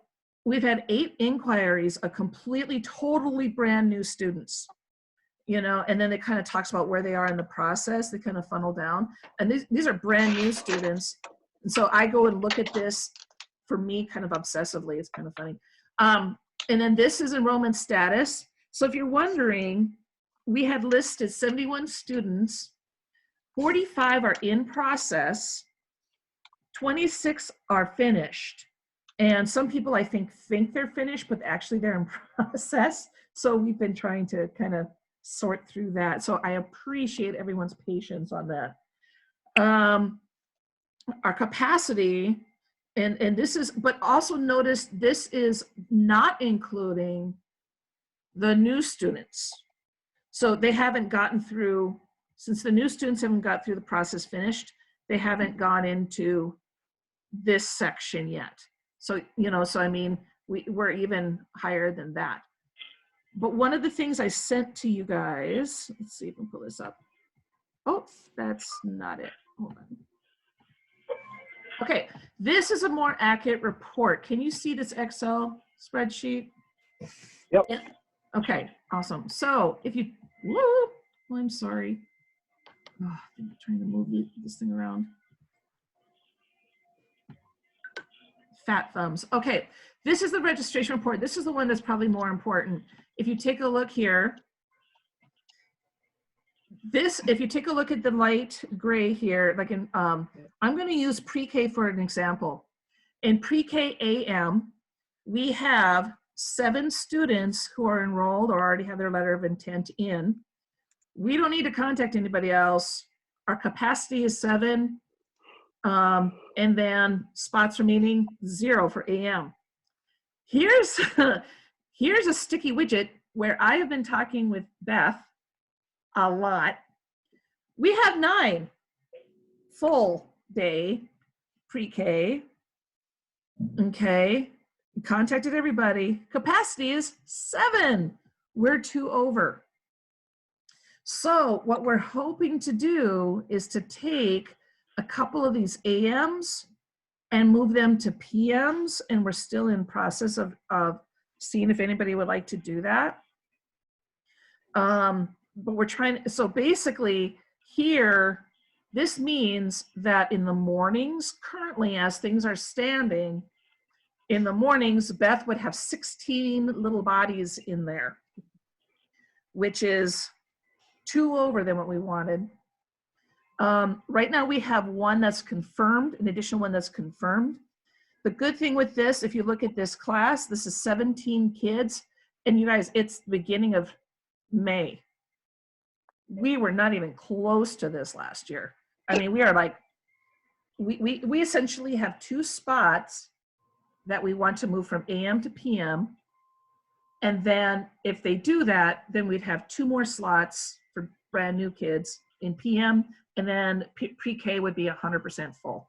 we've had 8 inquiries of completely, totally brand new students. You know, and then it kind of talks about where they are in the process. They kind of funnel down. And these are brand new students. And so I go and look at this, for me, kind of obsessively. It's kind of funny. And then this is enrollment status. So if you're wondering, we had listed 71 students, 45 are in process, 26 are finished. And some people, I think they're finished, but actually they're in process. So we've been trying to kind of sort through that. So I appreciate everyone's patience on that. Our capacity, and this is, but also notice this is not including the new students. So they haven't gotten through, since the new students haven't got through the process finished, they haven't gone into this section yet. So, you know, so I mean, we're even higher than that. But one of the things I sent to you guys, let's see if I can pull this up. Oh, that's not it. Hold on. Okay, this is a more accurate report. Can you see this Excel spreadsheet? Yep. Yeah. Okay, awesome. So if you, whoa, well, I'm sorry. Oh, I'm trying to move this thing around. Fat thumbs. Okay, this is the registration report. This is the one that's probably more important. If you take a look here, if you take a look at the light gray here, like in, I'm going to use pre-K for an example. In pre-K AM, we have 7 students who are enrolled or already have their letter of intent in. We don't need to contact anybody else. Our capacity is 7. And then spots remaining 0 for AM. Here's a sticky widget where I have been talking with Beth a lot. We have 9 full day pre-K. Okay, contacted everybody. Capacity is 7. We're 2 over. So what we're hoping to do is to take a couple of these AMs and move them to PMs, and we're still in process of seeing if anybody would like to do that. But we're trying, so basically here, this means that in the mornings, currently as things are standing, in the mornings, Beth would have 16 little bodies in there, which is 2 over than what we wanted. Right now we have 1 that's confirmed, an additional 1 that's confirmed. The good thing with this, if you look at this class, this is 17 kids, and you guys, it's the beginning of May. We were not even close to this last year. I mean, we are like, we essentially have 2 spots that we want to move from AM to PM. And then if they do that, then we'd have 2 more slots for brand new kids in PM. And then pre-K would be 100% full,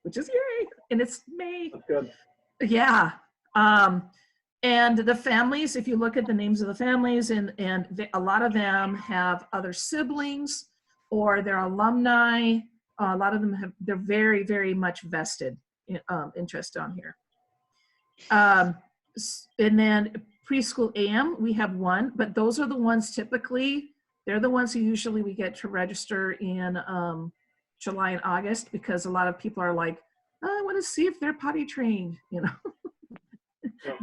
which is yay. And it's May. That's good. Yeah. And the families, if you look at the names of the families, and a lot of them have other siblings or they're alumni. A lot of them they're very, very much vested interest on here. And then preschool AM, we have one, but those are the ones typically, they're the ones who usually we get to register in July and August, because a lot of people are like, oh, I want to see if they're potty trained, you know,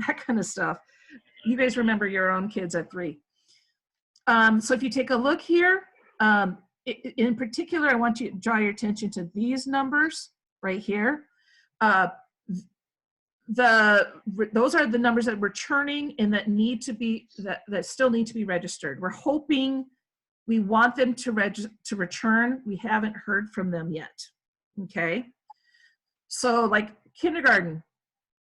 that kind of stuff. You guys remember your own kids at 3. So if you take a look here, in particular, I want you to draw your attention to these numbers right here. Those are the numbers that we're churning and that need to be, that still need to be registered. We're hoping, we want them to return. We haven't heard from them yet. Okay. So like kindergarten,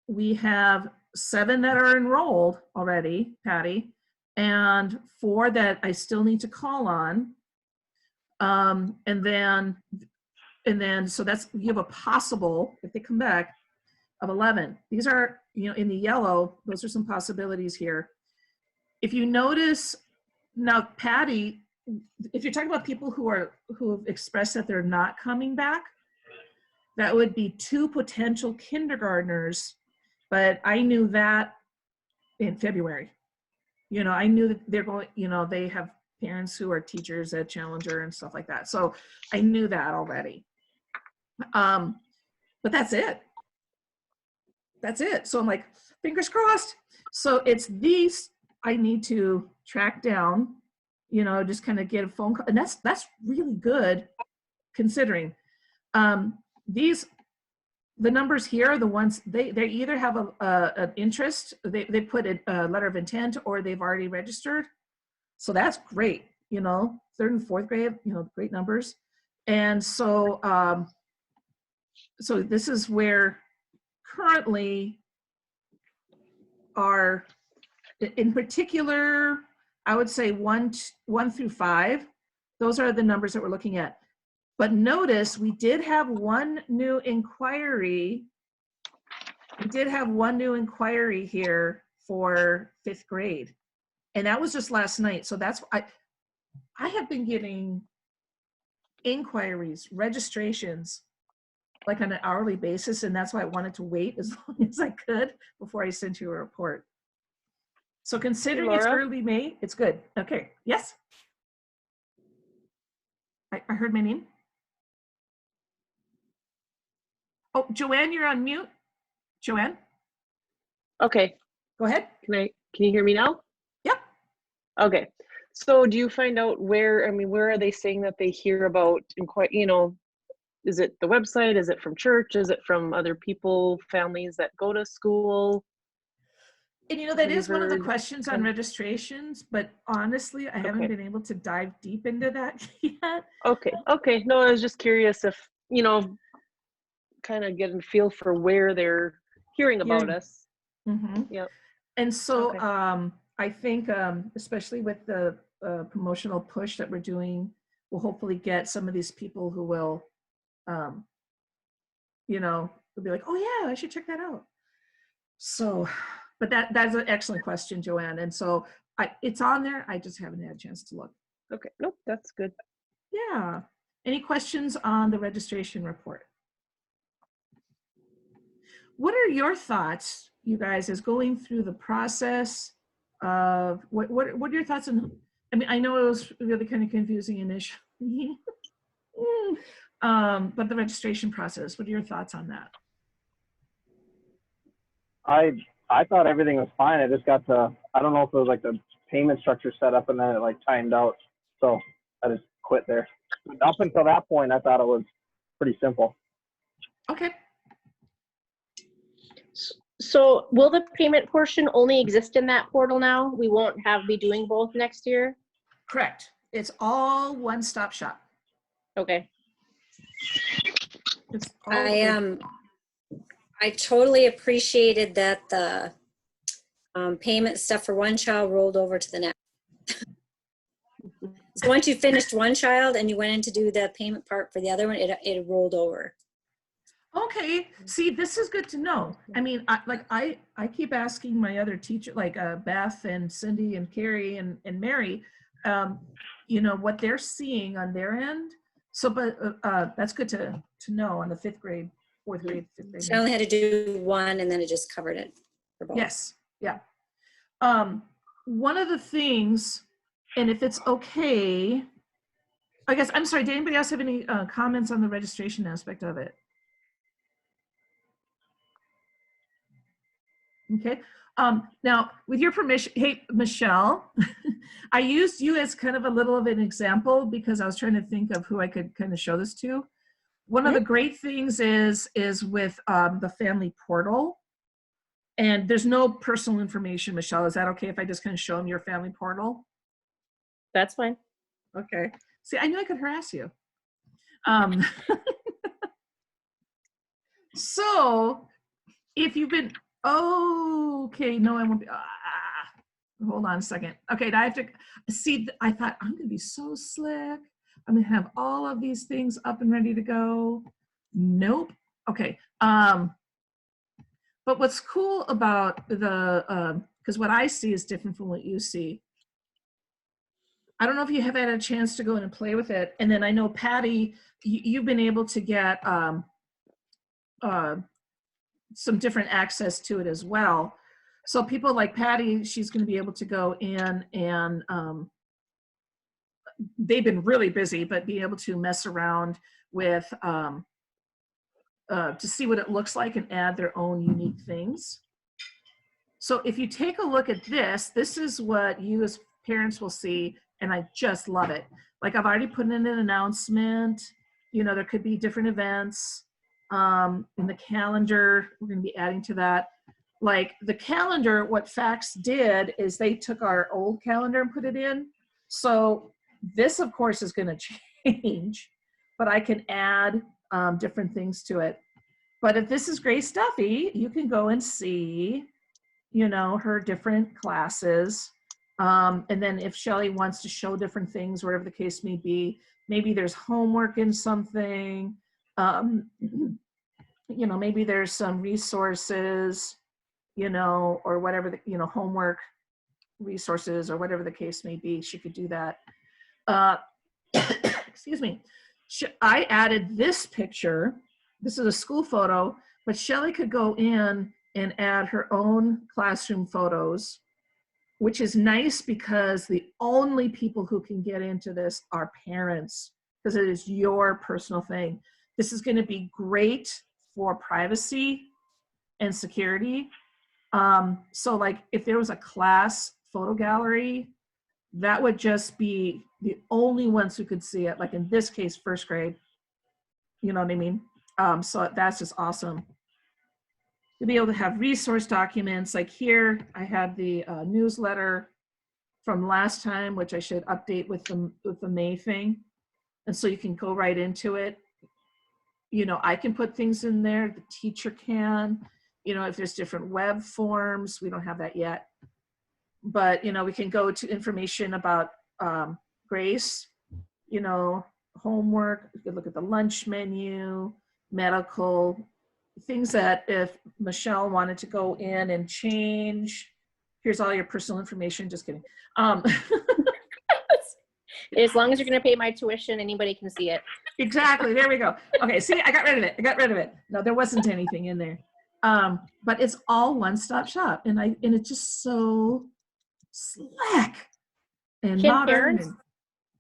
we have 7 that are enrolled already, Patty, and 4 that I still need to call on. And then, so that's, you have a possible, if they come back, of 11. These are, you know, in the yellow, those are some possibilities here. If you notice, now Patty, if you're talking about people who have expressed that they're not coming back, that would be 2 potential kindergartners, but I knew that in February. You know, I knew that they're going, you know, they have parents who are teachers at Challenger and stuff like that. So I knew that already. But that's it. That's it. So I'm like, fingers crossed. So it's these I need to track down, you know, just kind of get a phone call. And that's really good considering. The numbers here are the ones, they either have an interest, they put a letter of intent, or they've already registered. So that's great, you know, 3rd and 4th grade, you know, great numbers. And so, so this is where currently are, in particular, I would say 1 through 5, those are the numbers that we're looking at. But notice we did have one new inquiry. We did have one new inquiry here for 5th grade. And that was just last night. So that's, I have been getting inquiries, registrations, like on an hourly basis. And that's why I wanted to wait as long as I could before I sent you a report. So considering it's early May, it's good. Okay, yes? I heard my name. Oh, Joanne, you're on mute. Joanne? Okay. Go ahead. Can you hear me now? Yep. Okay. So do you find out where are they saying that they hear about, you know, is it the website? Is it from church? Is it from other people, families that go to school? And you know, that is one of the questions on registrations, but honestly, I haven't been able to dive deep into that yet. Okay. Okay. No, I was just curious if, you know, kind of get a feel for where they're hearing about us. Mm-hmm. Yep. And so I think, especially with the promotional push that we're doing, we'll hopefully get some of these people who will, you know, will be like, oh yeah, I should check that out. So, but that's an excellent question, Joanne. And so it's on there. I just haven't had a chance to look. Okay. Nope. That's good. Yeah. Any questions on the registration report? What are your thoughts, you guys, as going through the process of what are your thoughts on, I mean, I know it was really kind of confusing initially, but the registration process, what are your thoughts on that? I thought everything was fine. I just got to, I don't know if it was like the payment structure set up and then it like timed out. So I just quit there. Up until that point, I thought it was pretty simple. Okay. So will the payment portion only exist in that portal now? We won't be doing both next year? Correct. It's all one-stop shop. Okay. It's all I totally appreciated that the payment stuff for one child rolled over to the next. So once you finished one child and you went in to do the payment part for the other one, it rolled over. Okay, see, this is good to know. I mean, I keep asking my other teacher, like Beth and Cindy and Carrie and Mary, you know, what they're seeing on their end. So, but that's good to know on the 5th grade, 4th grade, 5th grade. So I only had to do one and then it just covered it for both. Yes, yeah. One of the things, and if it's okay, I guess, I'm sorry, did anybody else have any comments on the registration aspect of it? Okay. Now, with your permission, hey, Michelle, I used you as kind of a little of an example because I was trying to think of who I could kind of show this to. One of the great things is with the family portal. And there's no personal information, Michelle. Is that okay if I just kind of show them your family portal? That's fine. Okay. See, I knew I could harass you. So if you've been, okay, no, I won't be, hold on a second. Okay, I have to, see, I thought I'm gonna be so slick. I'm gonna have all of these things up and ready to go. Nope. Okay. But what's cool about the, because what I see is different from what you see. I don't know if you have had a chance to go in and play with it. And then I know Patty, you've been able to get some different access to it as well. So people like Patty, she's going to be able to go in and they've been really busy, but be able to mess around with to see what it looks like and add their own unique things. So if you take a look at this, this is what you as parents will see, and I just love it. Like I've already put in an announcement, you know, there could be different events in the calendar. We're going to be adding to that. Like the calendar, what Fax did is they took our old calendar and put it in. So this, of course, is going to change, but I can add different things to it. But if this is Grace Duffy, you can go and see, you know, her different classes. And then if Shelley wants to show different things, whatever the case may be, maybe there's homework in something, you know, maybe there's some resources, you know, or whatever, the, you know, homework resources or whatever the case may be, she could do that. Excuse me. I added this picture. This is a school photo, but Shelley could go in and add her own classroom photos, which is nice because the only people who can get into this are parents, because it is your personal thing. This is going to be great for privacy and security. So like if there was a class photo gallery, that would just be the only ones who could see it. Like in this case, first grade, you know what I mean? So that's just awesome. To be able to have resource documents, like here, I had the newsletter from last time, which I should update with the May thing. And so you can go right into it. You know, I can put things in there, the teacher can, you know, if there's different web forms, we don't have that yet. But, you know, we can go to information about Grace, you know, homework, we could look at the lunch menu, medical, things that if Michelle wanted to go in and change, here's all your personal information, just kidding. As long as you're going to pay my tuition, anybody can see it. Exactly, there we go. Okay, see, I got rid of it. I got rid of it. No, there wasn't anything in there. But it's all one-stop shop, and it's just so slick and modern.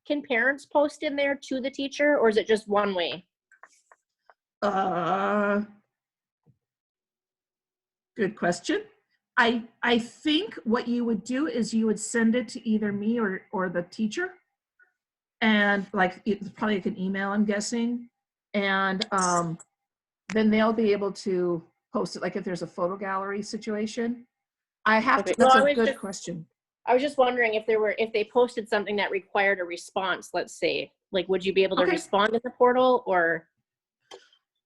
Can parents post in there to the teacher, or is it just one way? Good question. I think what you would do is you would send it to either me or the teacher, and like it's probably like an email, I'm guessing, and then they'll be able to post it. Like if there's a photo gallery situation, I have to. That's a good question. I was just wondering if they posted something that required a response. Let's say, like, would you be able to respond in the portal or?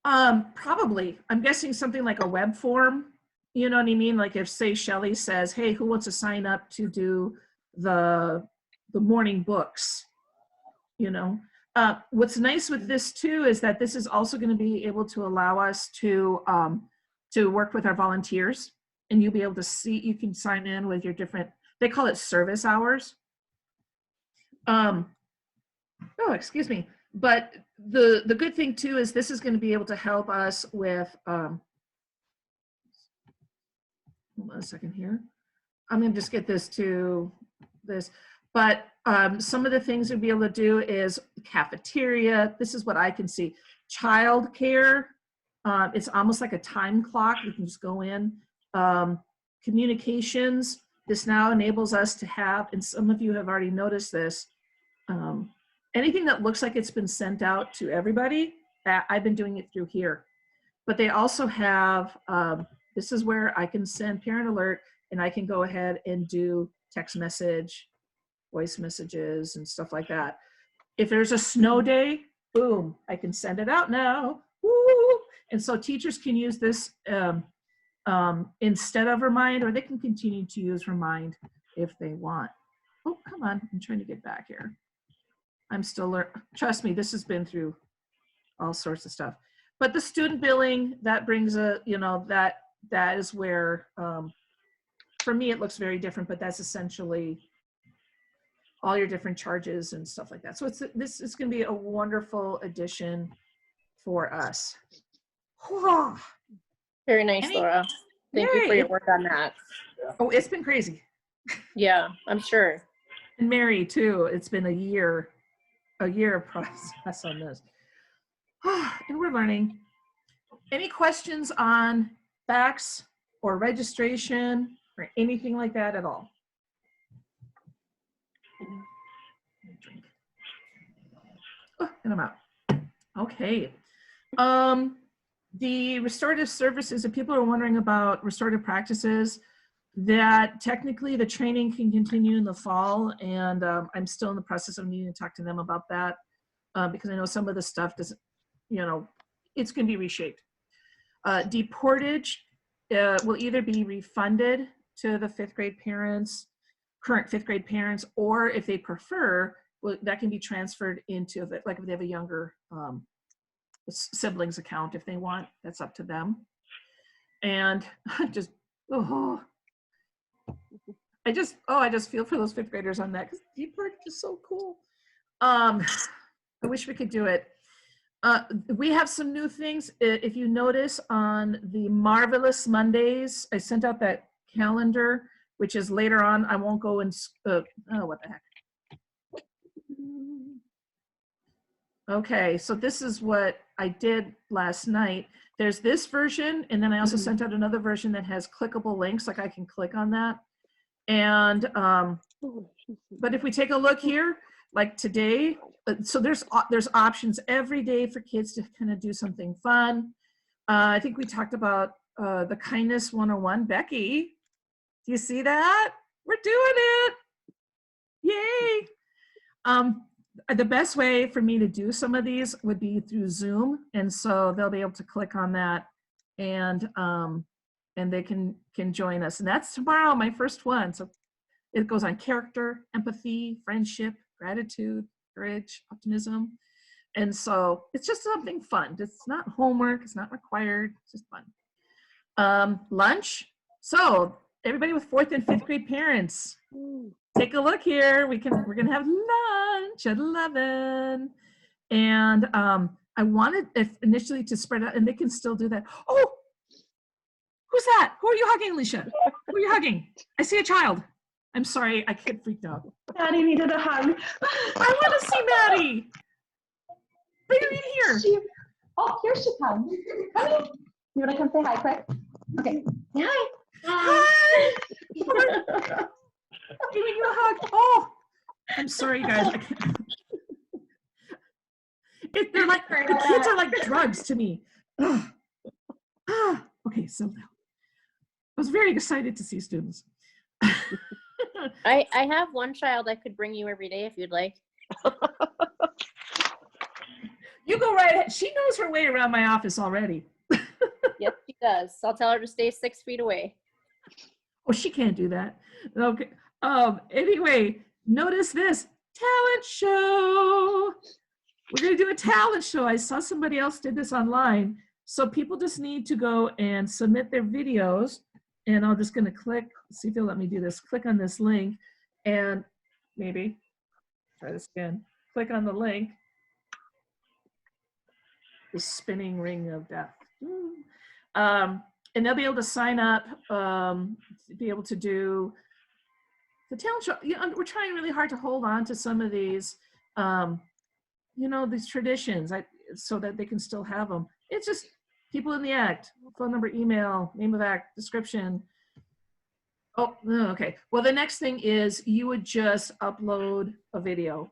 Probably. I'm guessing something like a web form. You know what I mean? Like if, say, Shelley says, hey, who wants to sign up to do the morning books? you know. What's nice with this too is that this is also going to be able to allow us to work with our volunteers, and you'll be able to see, you can sign in with your different, they call it service hours. Oh, excuse me. But the good thing too is this is going to be able to help us with, hold on a second here. I'm going to just get this to this. But some of the things we'll be able to do is cafeteria. This is what I can see. Child care. It's almost like a time clock. You can just go in. Communications. This now enables us to have, and some of you have already noticed this, anything that looks like it's been sent out to everybody, I've been doing it through here. But they also have, this is where I can send parent alert, and I can go ahead and do text message, voice messages, and stuff like that. If there's a snow day, boom, I can send it out now. Woo! And so teachers can use this instead of Remind, or they can continue to use Remind if they want. Oh, come on, I'm trying to get back here. I'm still learning. Trust me, this has been through all sorts of stuff. But the student billing, that brings a, you know, that is where, for me, it looks very different, but that's essentially all your different charges and stuff like that. So this is going to be a wonderful addition for us. Very nice, Laura. Thank you for your work on that. Oh, it's been crazy. Yeah, I'm sure. And Mary too. It's been a year of process on this. And we're learning. Any questions on facts or registration or anything like that at all? Oh, and I'm out. Okay. The restorative services, if people are wondering about restorative practices, that technically the training can continue in the fall, and I'm still in the process of needing to talk to them about that because I know some of the stuff doesn't, you know, it's going to be reshaped. Deportage will either be refunded to the fifth grade parents, current fifth grade parents, or if they prefer, well, that can be transferred into, like if they have a younger siblings account, if they want, that's up to them. And I just feel for those fifth graders on that, because deportage is so cool. I wish we could do it. We have some new things. If you notice on the Marvelous Mondays, I sent out that calendar, which is later on. I won't go and, oh, what the heck. Okay, so this is what I did last night. There's this version, and then I also sent out another version that has clickable links, like I can click on that. And, but if we take a look here, like today, so there's options every day for kids to kind of do something fun. I think we talked about the Kindness 101. Becky, do you see that? We're doing it. Yay. The best way for me to do some of these would be through Zoom. And so they'll be able to click on that and they can join us. And that's tomorrow, my first one. So it goes on character, empathy, friendship, gratitude, courage, optimism. And so it's just something fun. It's not homework, it's not required, it's just fun. Lunch. So everybody with 4th and 5th grade parents, take a look here. We're gonna have lunch at 11. And I wanted initially to spread out, and they can still do that. Oh, who's that? Who are you hugging, Alicia? Who are you hugging? I see a child. I'm sorry, I get freaked out. Maddie needed a hug. I want to see Maddie. Bring her in here. Here she comes. Come here. You want to come say hi quick? Okay. Hi. Hi. Giving you a hug. Oh, I'm sorry, you guys. I can't. They're like, the kids are like drugs to me. Okay, so now I was very excited to see students. I have one child I could bring you every day if you'd like. You go right ahead. She knows her way around my office already. Yes, she does. I'll tell her to stay 6 feet away. Oh, she can't do that. Okay. Anyway, notice this. talent show. We're going to do a talent show. I saw somebody else did this online. So people just need to go and submit their videos. And I'm just going to click, see if they'll let me do this. Click on this link and maybe try this again. Click on the link. The spinning ring of death. And they'll be able to sign up, to be able to do the talent show. You know, we're trying really hard to hold on to some of these, you know, these traditions, so that they can still have them. It's just people in the act, phone number, email, name of act, description. Oh, okay. Well, the next thing is you would just upload a video.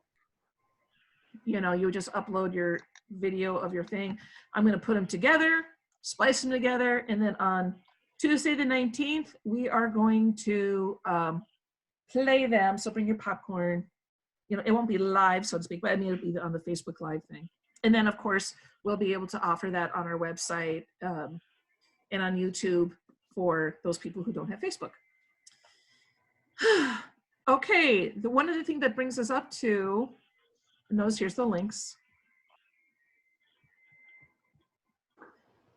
You know, you would just upload your video of your thing. I'm going to put them together, splice them together, and then on Tuesday the 19th, we are going to play them. So bring your popcorn. You know, it won't be live, so to speak, but I mean, it'll be on the Facebook Live thing. And then, of course, we'll be able to offer that on our website and on YouTube for those people who don't have Facebook. Okay, one of the things that brings us up to, notice here's the links.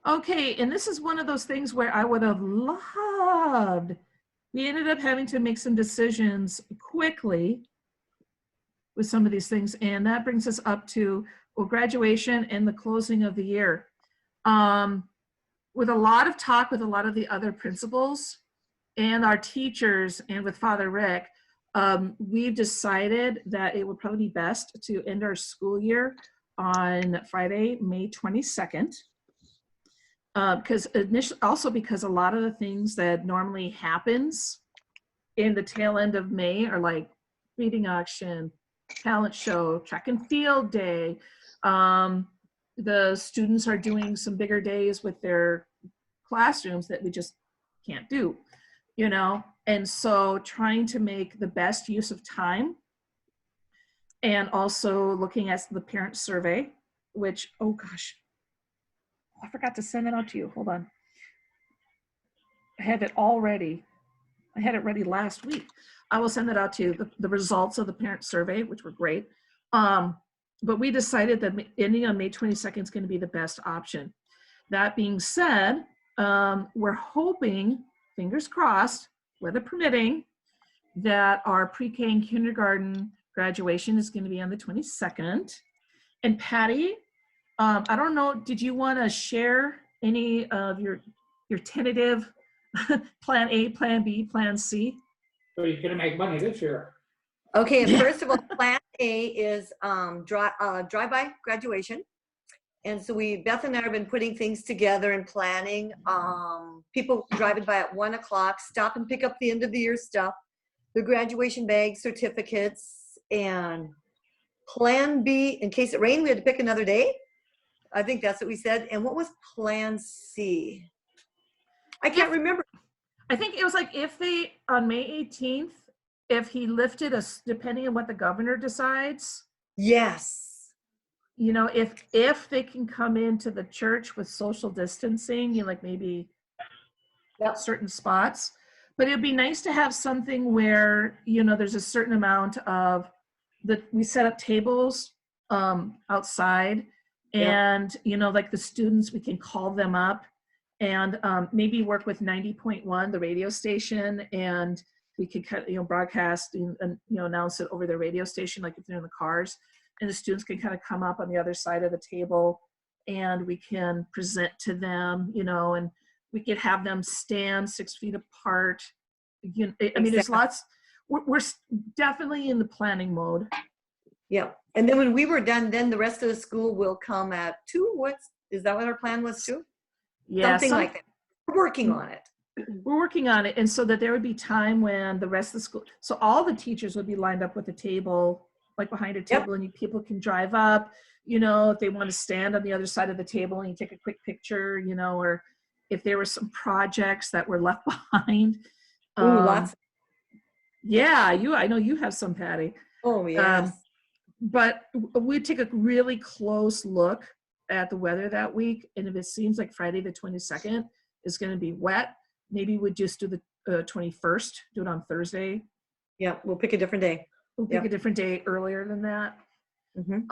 Okay, and this is one of those things where I would have loved, we ended up having to make some decisions quickly with some of these things, and that brings us up to, well, graduation and the closing of the year. With a lot of talk with a lot of the other principals and our teachers and with Father Rick, we've decided that it would probably be best to end our school year on Friday, May 22nd. Because also because a lot of the things that normally happens in the tail end of May are like reading auction, talent show, track and field day. The students are doing some bigger days with their classrooms that we just can't do, you know? And so trying to make the best use of time, and also looking at the parent survey, which, oh gosh, I forgot to send it out to you. Hold on. I have it all ready. I had it ready last week. I will send that out to you, the results of the parent survey, which were great. But we decided that ending on May 22nd is going to be the best option. That being said, we're hoping, fingers crossed, weather permitting, that our pre-K and kindergarten graduation is going to be on the 22nd. And Patty, I don't know, did you want to share any of your tentative plan A, plan B, plan C? So you're gonna make money this year. Okay, first of all, plan A is drive-by graduation. And so Beth and I have been putting things together and planning. People driving by at 1 o'clock, stop and pick up the end of the year stuff, the graduation bags, certificates, and plan B, in case it rained, we had to pick another day. I think that's what we said. And what was plan C? I can't remember. I think it was like if they, on May 18th, if he lifted us, depending on what the governor decides. Yes. You know, if they can come into the church with social distancing, you know, like maybe certain spots. But it'd be nice to have something where, you know, there's a certain amount of we set up tables outside, and you know, like the students, we can call them up and maybe work with 90.1, the radio station, and we could broadcast and you know, announce it over the radio station, like if they're in the cars, and the students can kind of come up on the other side of the table and we can present to them, you know, and we could have them stand 6 feet apart. You know, I mean, there's lots. We're definitely in the planning mode. Yeah, and then when we were done, then the rest of the school will come at 2. Is that what our plan was too? Yeah, something like that. We're working on it. We're working on it, and so that there would be time when the rest of the school, so all the teachers would be lined up with a table, like behind a table, and people can drive up, you know, if they want to stand on the other side of the table and you take a quick picture, you know, or if there were some projects that were left behind. Lots. Yeah, I know you have some, Patty. Oh, yes. But we take a really close look at the weather that week, and if it seems like Friday the 22nd is going to be wet, maybe we'd just do the 21st, do it on Thursday. Yeah, we'll pick a different day. we'll pick a different day earlier than that. Mhm.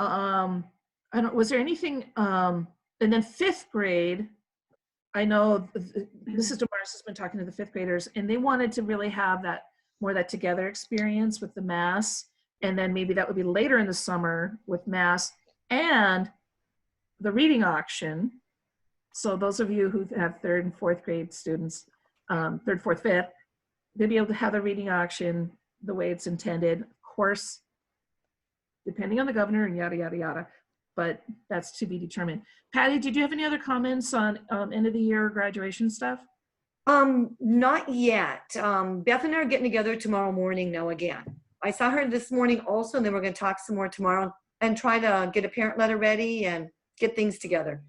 I don't, was there anything, and then 5th grade, I know Mrs. DeMars has been talking to the 5th graders, and they wanted to really have that, more that together experience with the mass. And then maybe that would be later in the summer with mass and the reading auction. So those of you who have 3rd and 4th grade students, 3rd, 4th, 5th, they'll be able to have the reading auction the way it's intended. Of course, depending on the governor and yada, yada, yada, but that's to be determined. Patty, did you have any other comments on end of the year graduation stuff? Not yet. Beth and I are getting together tomorrow morning now again. I saw her this morning also, and then we're going to talk some more tomorrow and try to get a parent letter ready and get things together.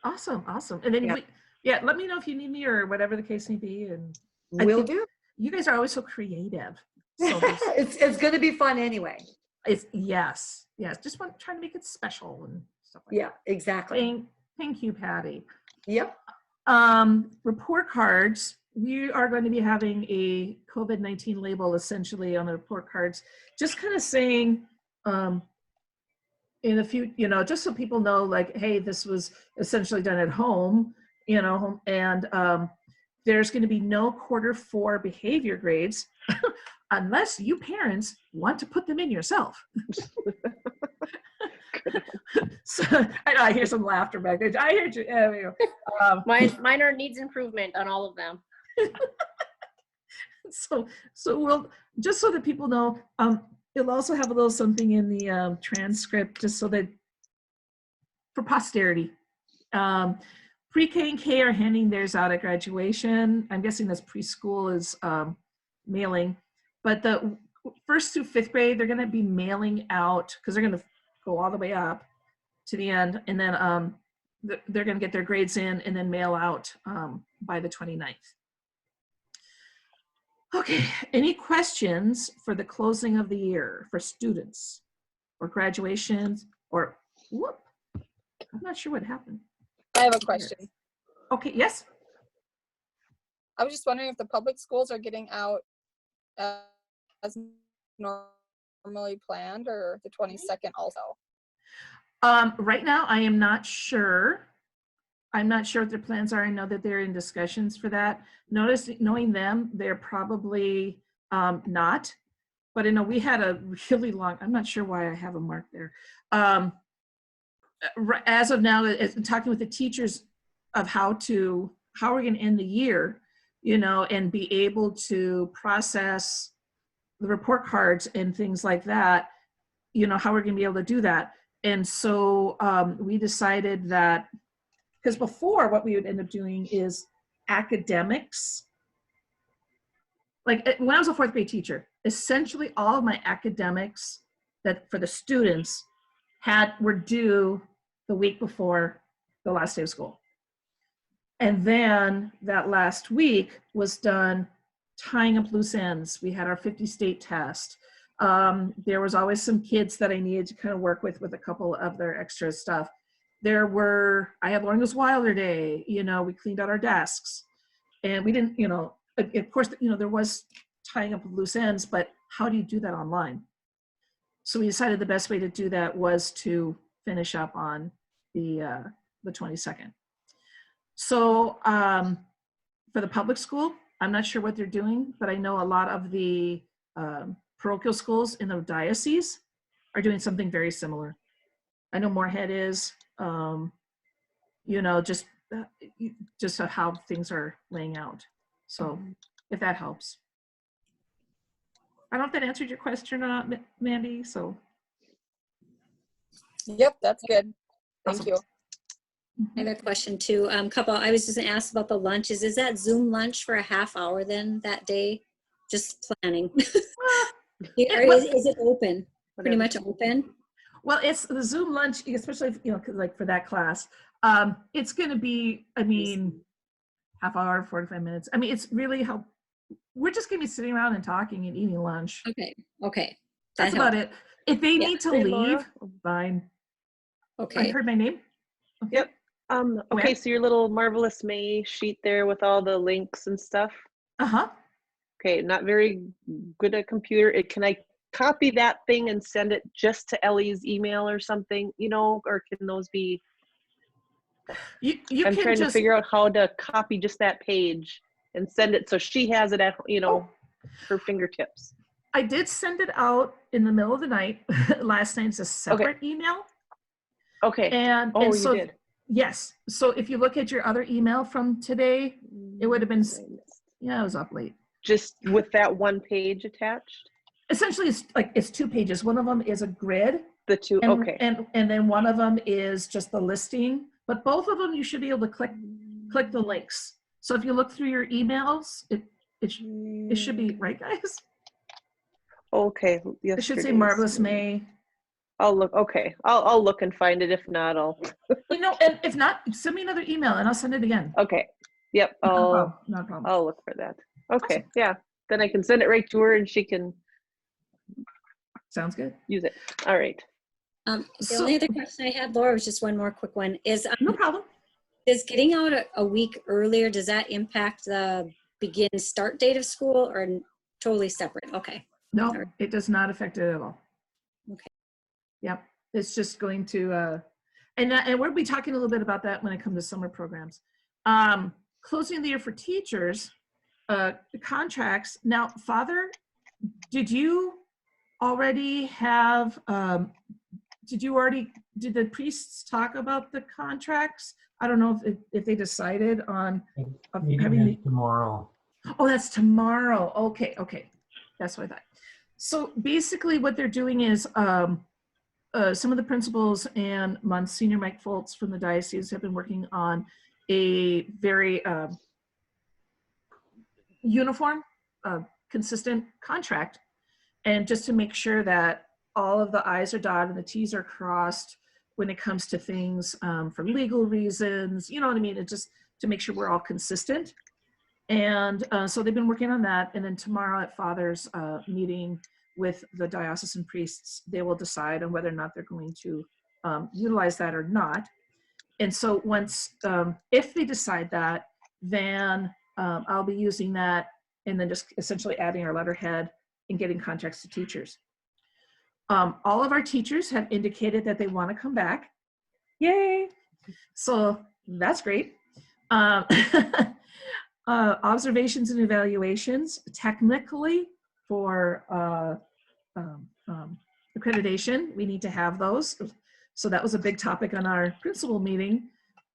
Awesome, awesome. And then let me know if you need me or whatever the case may be. And will do. You guys are always so creative. So it's going to be fun anyway. It's yes. Just trying to make it special and stuff like that. Yeah, exactly. Thank you, Patty. Yep. Report cards. We are going to be having a COVID-19 label essentially on the report cards, just kind of saying in a few, just so people know, like, hey, this was essentially done at home, and there's going to be no quarter 4 behavior grades unless you parents want to put them in yourself. So I hear some laughter back there. I hear you. Mine needs improvement on all of them. So we'll, just so that people know, it'll also have a little something in the transcript, just so that for posterity. Pre-K and K are handing theirs out at graduation. I'm guessing that's preschool is mailing, but the 1st through 5th grade, they're going to be mailing out, because they're going to go all the way up to the end, and then they're going to get their grades in and then mail out by the 29th. Okay, any questions for the closing of the year for students or graduations or whoop? I'm not sure what happened. I have a question. Okay, yes. I was just wondering if the public schools are getting out as normally planned, or the 22nd also. Right now, I am not sure. I'm not sure what their plans are. I know that they're in discussions for that. Knowing them, they're probably not. But I know we had a really long, I'm not sure why I have a mark there. As of now, talking with the teachers of how we're going to end the year, and be able to process the report cards and things like that, how we're going to be able to do that. And so we decided that, because before what we would end up doing is academics. Like when I was a 4th grade teacher, essentially all of my academics that for the students were due the week before the last day of school. And then that last week was done tying up loose ends. We had our 50 state test. There was always some kids that I needed to kind of work with a couple of their extra stuff. I had Lauren Goes Wilder Day, we cleaned out our desks, and we didn't, of course, there was tying up loose ends, but how do you do that online? So we decided the best way to do that was to finish up on the 22nd. So for the public school, I'm not sure what they're doing, but I know a lot of the parochial schools in the diocese are doing something very similar. I know Moorhead is, just how things are laying out. So if that helps. I don't know if that answered your question or not, Mandy, so. Yep, that's good. Thank Awesome. you. I have a question too. I was just gonna ask about the lunches. Is that Zoom lunch for a half hour then that day? Just planning. Is it open? Pretty much open? Well, it's the Zoom lunch, especially like for that class. It's going to be, half hour, 45 minutes. It's really how we're just going to be sitting around and talking and eating lunch. Okay. That's about it. If they need to leave, fine. Okay. I heard my name. Okay. Yep. Okay, so your little Marvelous May sheet there with all the links and stuff. Uh-huh. Okay, not very good at computer. Can I copy that thing and send it just to Ellie's email or something, you know, or can those be, You I'm can trying to just, figure out how to copy just that page and send it so she has it at, you know, her fingertips. I did send it out in the middle of the night last night as a separate email. Okay. And Oh, so, you did. Yes. So if you look at your other email from today, it would have been, yeah, I was up late. Just with that one page attached? Essentially, it's 2 pages. One of them is a grid. The two, and, okay. And then one of them is just the listing. But both of them, you should be able to click the links. So if you look through your emails, it should be, right, guys? Okay. It should say Marvelous May. I'll look. Okay. I'll look and find it. If not, I'll. You know, and if not, send me another email and I'll send it again. Okay. Yep. No problem. I'll look for that. Okay. Yeah. Then I can send it right to her and she can. Sounds good. Use it. All right. The only other question I had, Laura, was just one more quick one. Is no problem. Is getting out a week earlier, does that impact the begin start date of school or totally separate? Okay. No, it does not affect it at all. Okay. Yep. It's just going to, and we'll be talking a little bit about that when it comes to summer programs. Closing the year for teachers, the contracts. Now, Father, did you already have, did the priests talk about the contracts? I don't know if they decided on having tomorrow. Oh, that's tomorrow. Okay. That's what I thought. So basically what they're doing is some of the principals and Monsignor Mike Foltz from the diocese have been working on a very uniform, consistent contract. And just to make sure that all of the I's are dotted and the T's are crossed when it comes to things for legal reasons, you know what I mean? It's just to make sure we're all consistent. And so they've been working on that. And then tomorrow at Father's meeting with the diocesan priests, they will decide on whether or not they're going to utilize that or not. And so once, if they decide that, then I'll be using that and then just essentially adding our letterhead and getting contracts to teachers. All of our teachers have indicated that they want to come back. Yay! So that's great. Observations and evaluations, technically for accreditation, we need to have those. So that was a big topic on our principal meeting.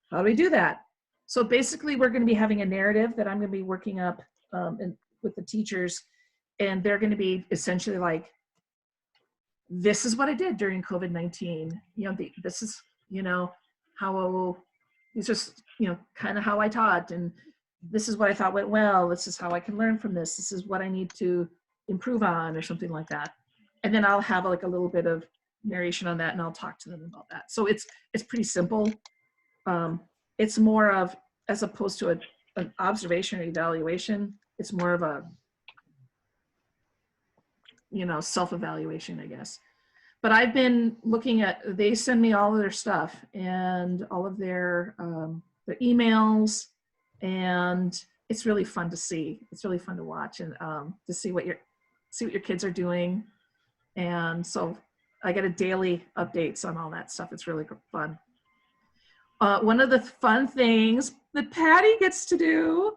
How do we do that? So basically we're going to be having a narrative that I'm going to be working up with the teachers, and they're going to be essentially like, this is what I did during COVID-19. You know, this is, you know, how, it's just, you know, kind of how I taught, and this is what I thought went well. This is how I can learn from this. This is what I need to improve on, or something like that. And then I'll have like a little bit of narration on that, and I'll talk to them about that. So it's pretty simple. It's more of, as opposed to an observation or evaluation, it's more of a, you know, self-evaluation, I guess. But I've been looking at, they send me all of their stuff and all of their emails, and it's really fun to see. It's really fun to watch and to see what your kids are doing. And so I get a daily updates on all that stuff. It's really fun. One of the fun things that Patty gets to do,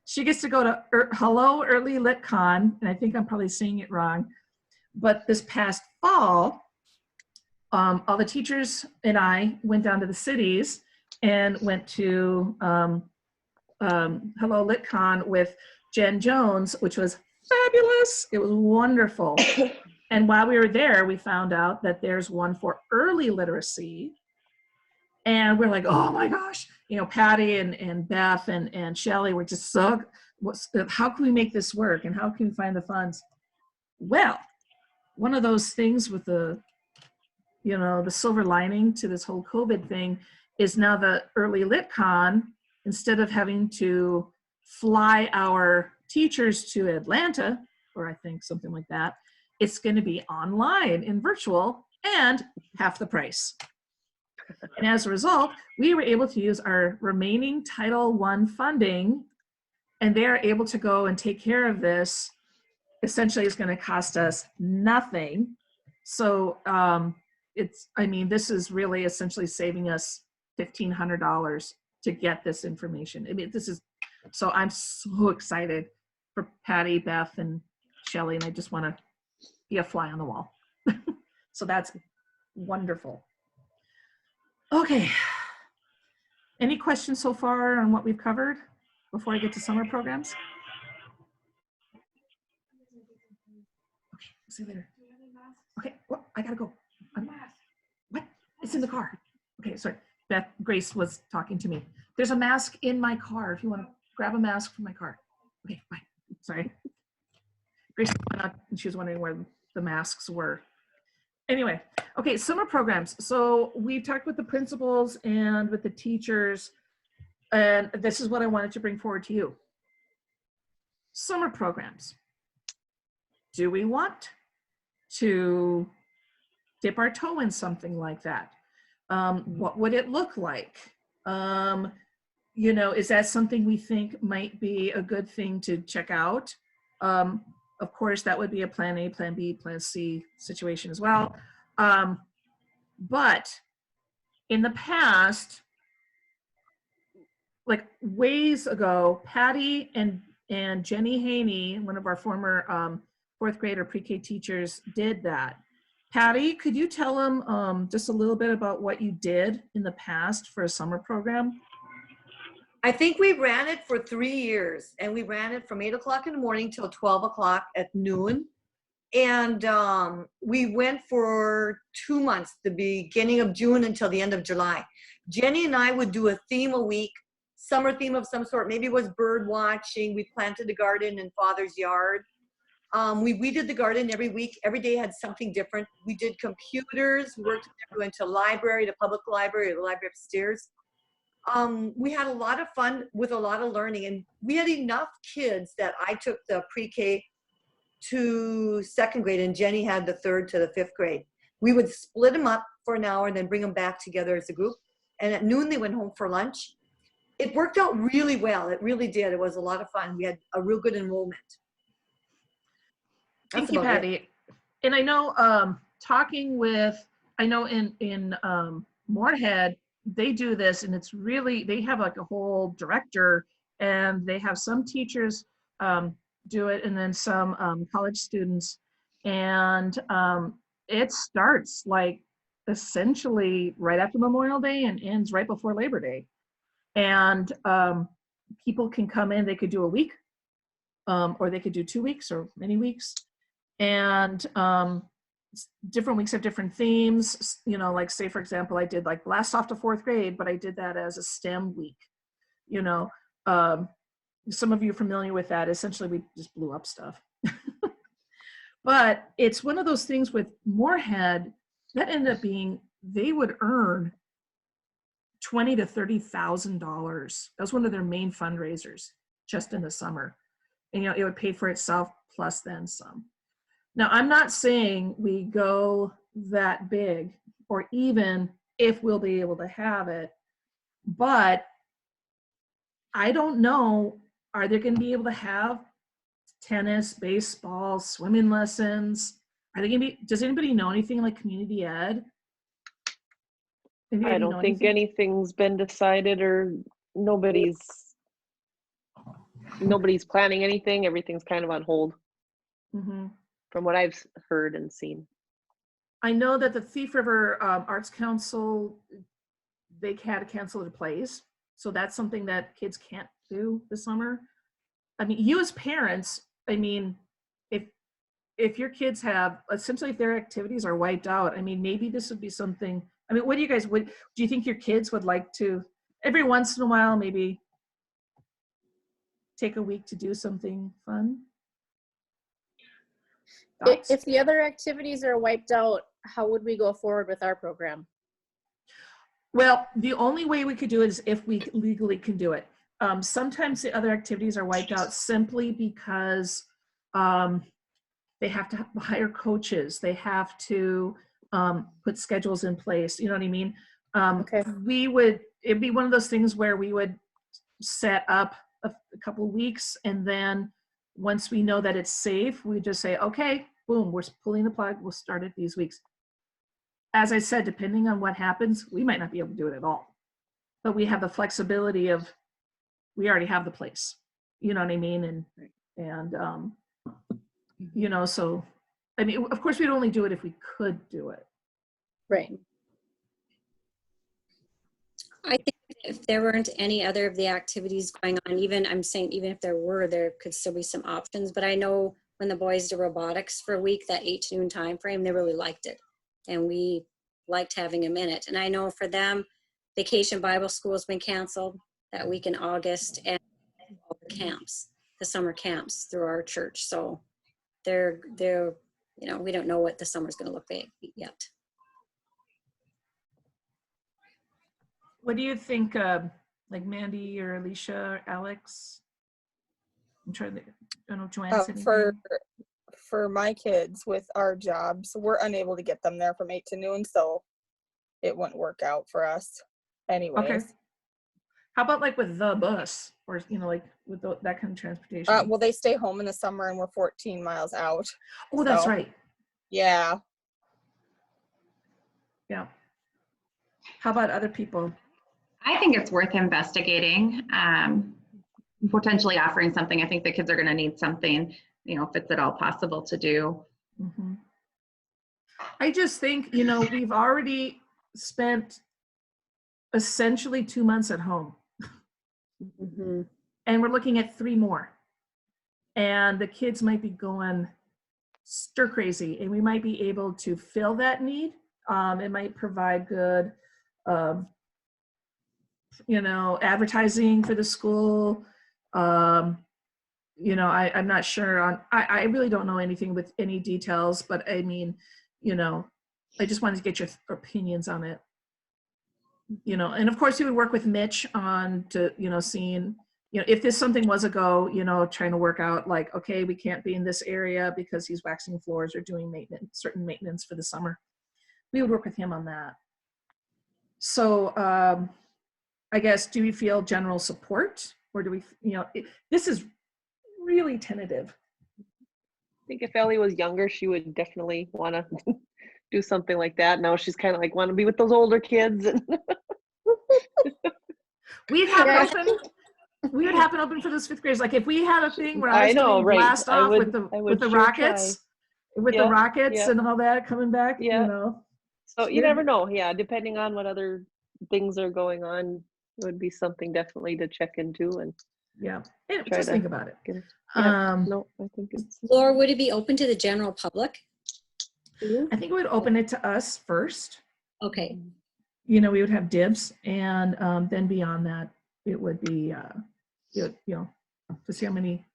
she gets to go to Hello Early LitCon, and I think I'm probably saying it wrong, but this past fall, all the teachers and I went down to the cities and went to Hello LitCon with Jen Jones, which was fabulous. It was wonderful. And while we were there, we found out that there's one for early literacy. And we're like, oh my gosh, you know, Patty and Beth and Shelly were just so, how can we make this work? And how can we find the funds? Well, one of those things with the, you know, the silver lining to this whole COVID thing is now the early LitCon, instead of having to fly our teachers to Atlanta, or I think something like that, it's going to be online and virtual and half the price. And as a result, we were able to use our remaining Title I funding, and they are able to go and take care of this essentially is going to cost us nothing. So this is really essentially saving us $1,500 to get this information. I mean, so I'm so excited for Patty, Beth, and Shelley, and I just want to be a fly on the wall. So that's wonderful. Okay. Any questions so far on what we've covered before I get to summer programs? Okay, see you later. Okay, well, I gotta go. What? It's in the car. Okay, sorry. Grace was talking to me. There's a mask in my car if you want to grab a mask from my car. Okay, bye. Sorry. Grace went out and she was wondering where the masks were. Anyway, okay, summer programs. So we've talked with the principals and with the teachers, and this is what I wanted to bring forward to you. Summer programs. Do we want to dip our toe in something like that? What would it look like? Is that something we think might be a good thing to check out? Of course, that would be a plan A, plan B, plan C situation as well. But in the past, like ways ago, Patty and Jenny Haney, one of our former fourth grade or pre-K teachers, did that. Patty, could you tell them just a little bit about what you did in the past for a summer program? I think we ran it for 3 years, and we ran it from 8 o'clock in the morning till 12 o'clock at noon. And we went for 2 months, the beginning of June until the end of July. Jenny and I would do a theme a week, summer theme of some sort. Maybe it was bird watching. We planted a garden in Father's yard. We weeded the garden every week. Every day had something different. We did computers. We worked, we went to the library, the public library, the library upstairs. We had a lot of fun with a lot of learning, and we had enough kids that I took the pre-K to second grade, and Jenny had the third to the fifth grade. We would split them up for an hour and then bring them back together as a group. And at noon, they went home for lunch. It worked out really well. It really did. It was a lot of fun. We had a real good enrollment. Thank you, Patty. And I know talking with, I know in Moorhead, they do this, and it's really, they have like a whole director, and they have some teachers do it, and then some college students, and it starts like essentially right after Memorial Day and ends right before Labor Day. And people can come in, they could do a week, or they could do 2 weeks or many weeks. And different weeks have different themes, like say, for example, I did like blast off to fourth grade, but I did that as a STEM week. Some of you are familiar with that. Essentially, we just blew up stuff. But it's one of those things with Moorhead that ended up being, they would earn $20,000 to $30,000. That was one of their main fundraisers just in the summer. And, it would pay for itself plus then some. Now, I'm not saying we go that big, or even if we'll be able to have it, but I don't know, are they going to be able to have tennis, baseball, swimming lessons? Are they going to be, does anybody know anything like community ed? I don't think anything's been decided, or nobody's planning anything. Everything's kind of on hold. Mm-hmm. From what I've heard and seen. I know that the Thief River Arts Council, they had to cancel their plays. So that's something that kids can't do this summer. I mean, you as parents, I mean, if your kids have, essentially if their activities are wiped out, I mean, maybe this would be something, I mean, what do you guys, do you think your kids would like to, every once in a while, maybe take a week to do something fun? If the other activities are wiped out, how would we go forward with our program? Well, the only way we could do it is if we legally can do it. Sometimes the other activities are wiped out simply because they have to hire coaches. They have to put schedules in place. You know what I mean? Okay. It'd be one of those things where we would set up a couple weeks, and then once we know that it's safe, we just say, okay, boom, we're pulling the plug. We'll start it these weeks. As I said, depending on what happens, we might not be able to do it at all. But we have the flexibility of, we already have the place. You know what I mean? And you know, so, I mean, of course, we'd only do it if we could do it. Right. I think if there weren't any other of the activities going on, I'm saying even if there were, there could still be some options. But I know when the boys did robotics for a week, that 8 to noon time frame, they really liked it. And we liked having them in it. And I know for them, Vacation Bible School has been canceled that week in August, and all the camps, the summer camps through our church. So they're, you know, we don't know what the summer's going to look like yet. What do you think, like Mandy or Alicia or Alex? I'm trying to, I don't know, Joanne said anything? For my kids with our jobs, we're unable to get them there from 8 to noon, so it wouldn't work out for us anyways. Okay. How about like with the bus, or, you know, like with that kind of transportation? Well, they stay home in the summer and we're 14 miles out. Oh, that's right. Yeah. Yeah. How about other people? I think it's worth investigating, potentially offering something. I think the kids are going to need something, you know, if it's at all possible to do. Mm-hmm. I just think, you know, we've already spent essentially 2 months at home. Mm-hmm. And we're looking at 3 more. And the kids might be going stir crazy, and we might be able to fill that need. It might provide good, you know, advertising for the school. You know, I'm not sure on, I really don't know anything with any details, but I mean, you know, I just wanted to get your opinions on it. You know, and of course we would work with Mitch on to, you know, seeing, you know, if this something was a go, you know, trying to work out like, okay, we can't be in this area because he's waxing floors or doing maintenance, certain maintenance for the summer. We would work with him on that. So I guess, do we feel general support, or do we, you know, this is really tentative. I think if Ellie was younger, she would definitely want to do something like that. Now she's kind of like, want to be with those older kids. We'd have it open. We would have it open for those 5th graders. Like if we had a thing where I was doing blast off with the rockets, the rockets and all that coming back, you know. So you never know. Yeah, depending on what other things are going on, it would be something definitely to check into and just think about it. No, I think it's. Laura, would it be open to the general public? I think it would open it to us first. Okay. You know, we would have dibs, and then beyond that, it would be, you know, to see how many.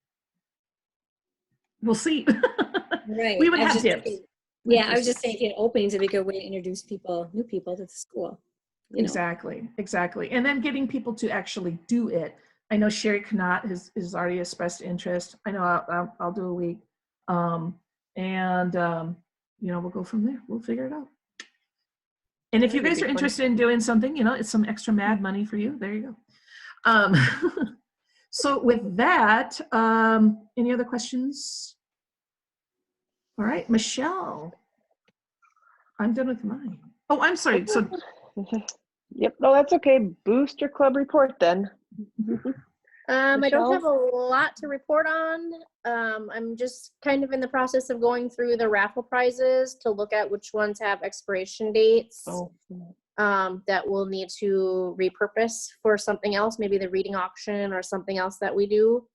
We'll see. Right. We would have dibs. Yeah, I was just saying, if you had openings, it'd be a good way to introduce new people to the school. Exactly. And then getting people to actually do it. I know Sherry Knott has already expressed interest. I know I'll do a week. You know, we'll go from there. We'll figure it out. And if you guys are interested in doing something, you know, it's some extra mad money for you. There you go. So with that, any other questions? All right, Michelle. I'm done with mine. Oh, I'm sorry. So. Yep. No, that's okay. Booster Club report then. I don't have a lot to report on. I'm just kind of in the process of going through the raffle prizes to look at which ones have expiration dates that we'll need to repurpose for something else, maybe the reading auction or something else that we do.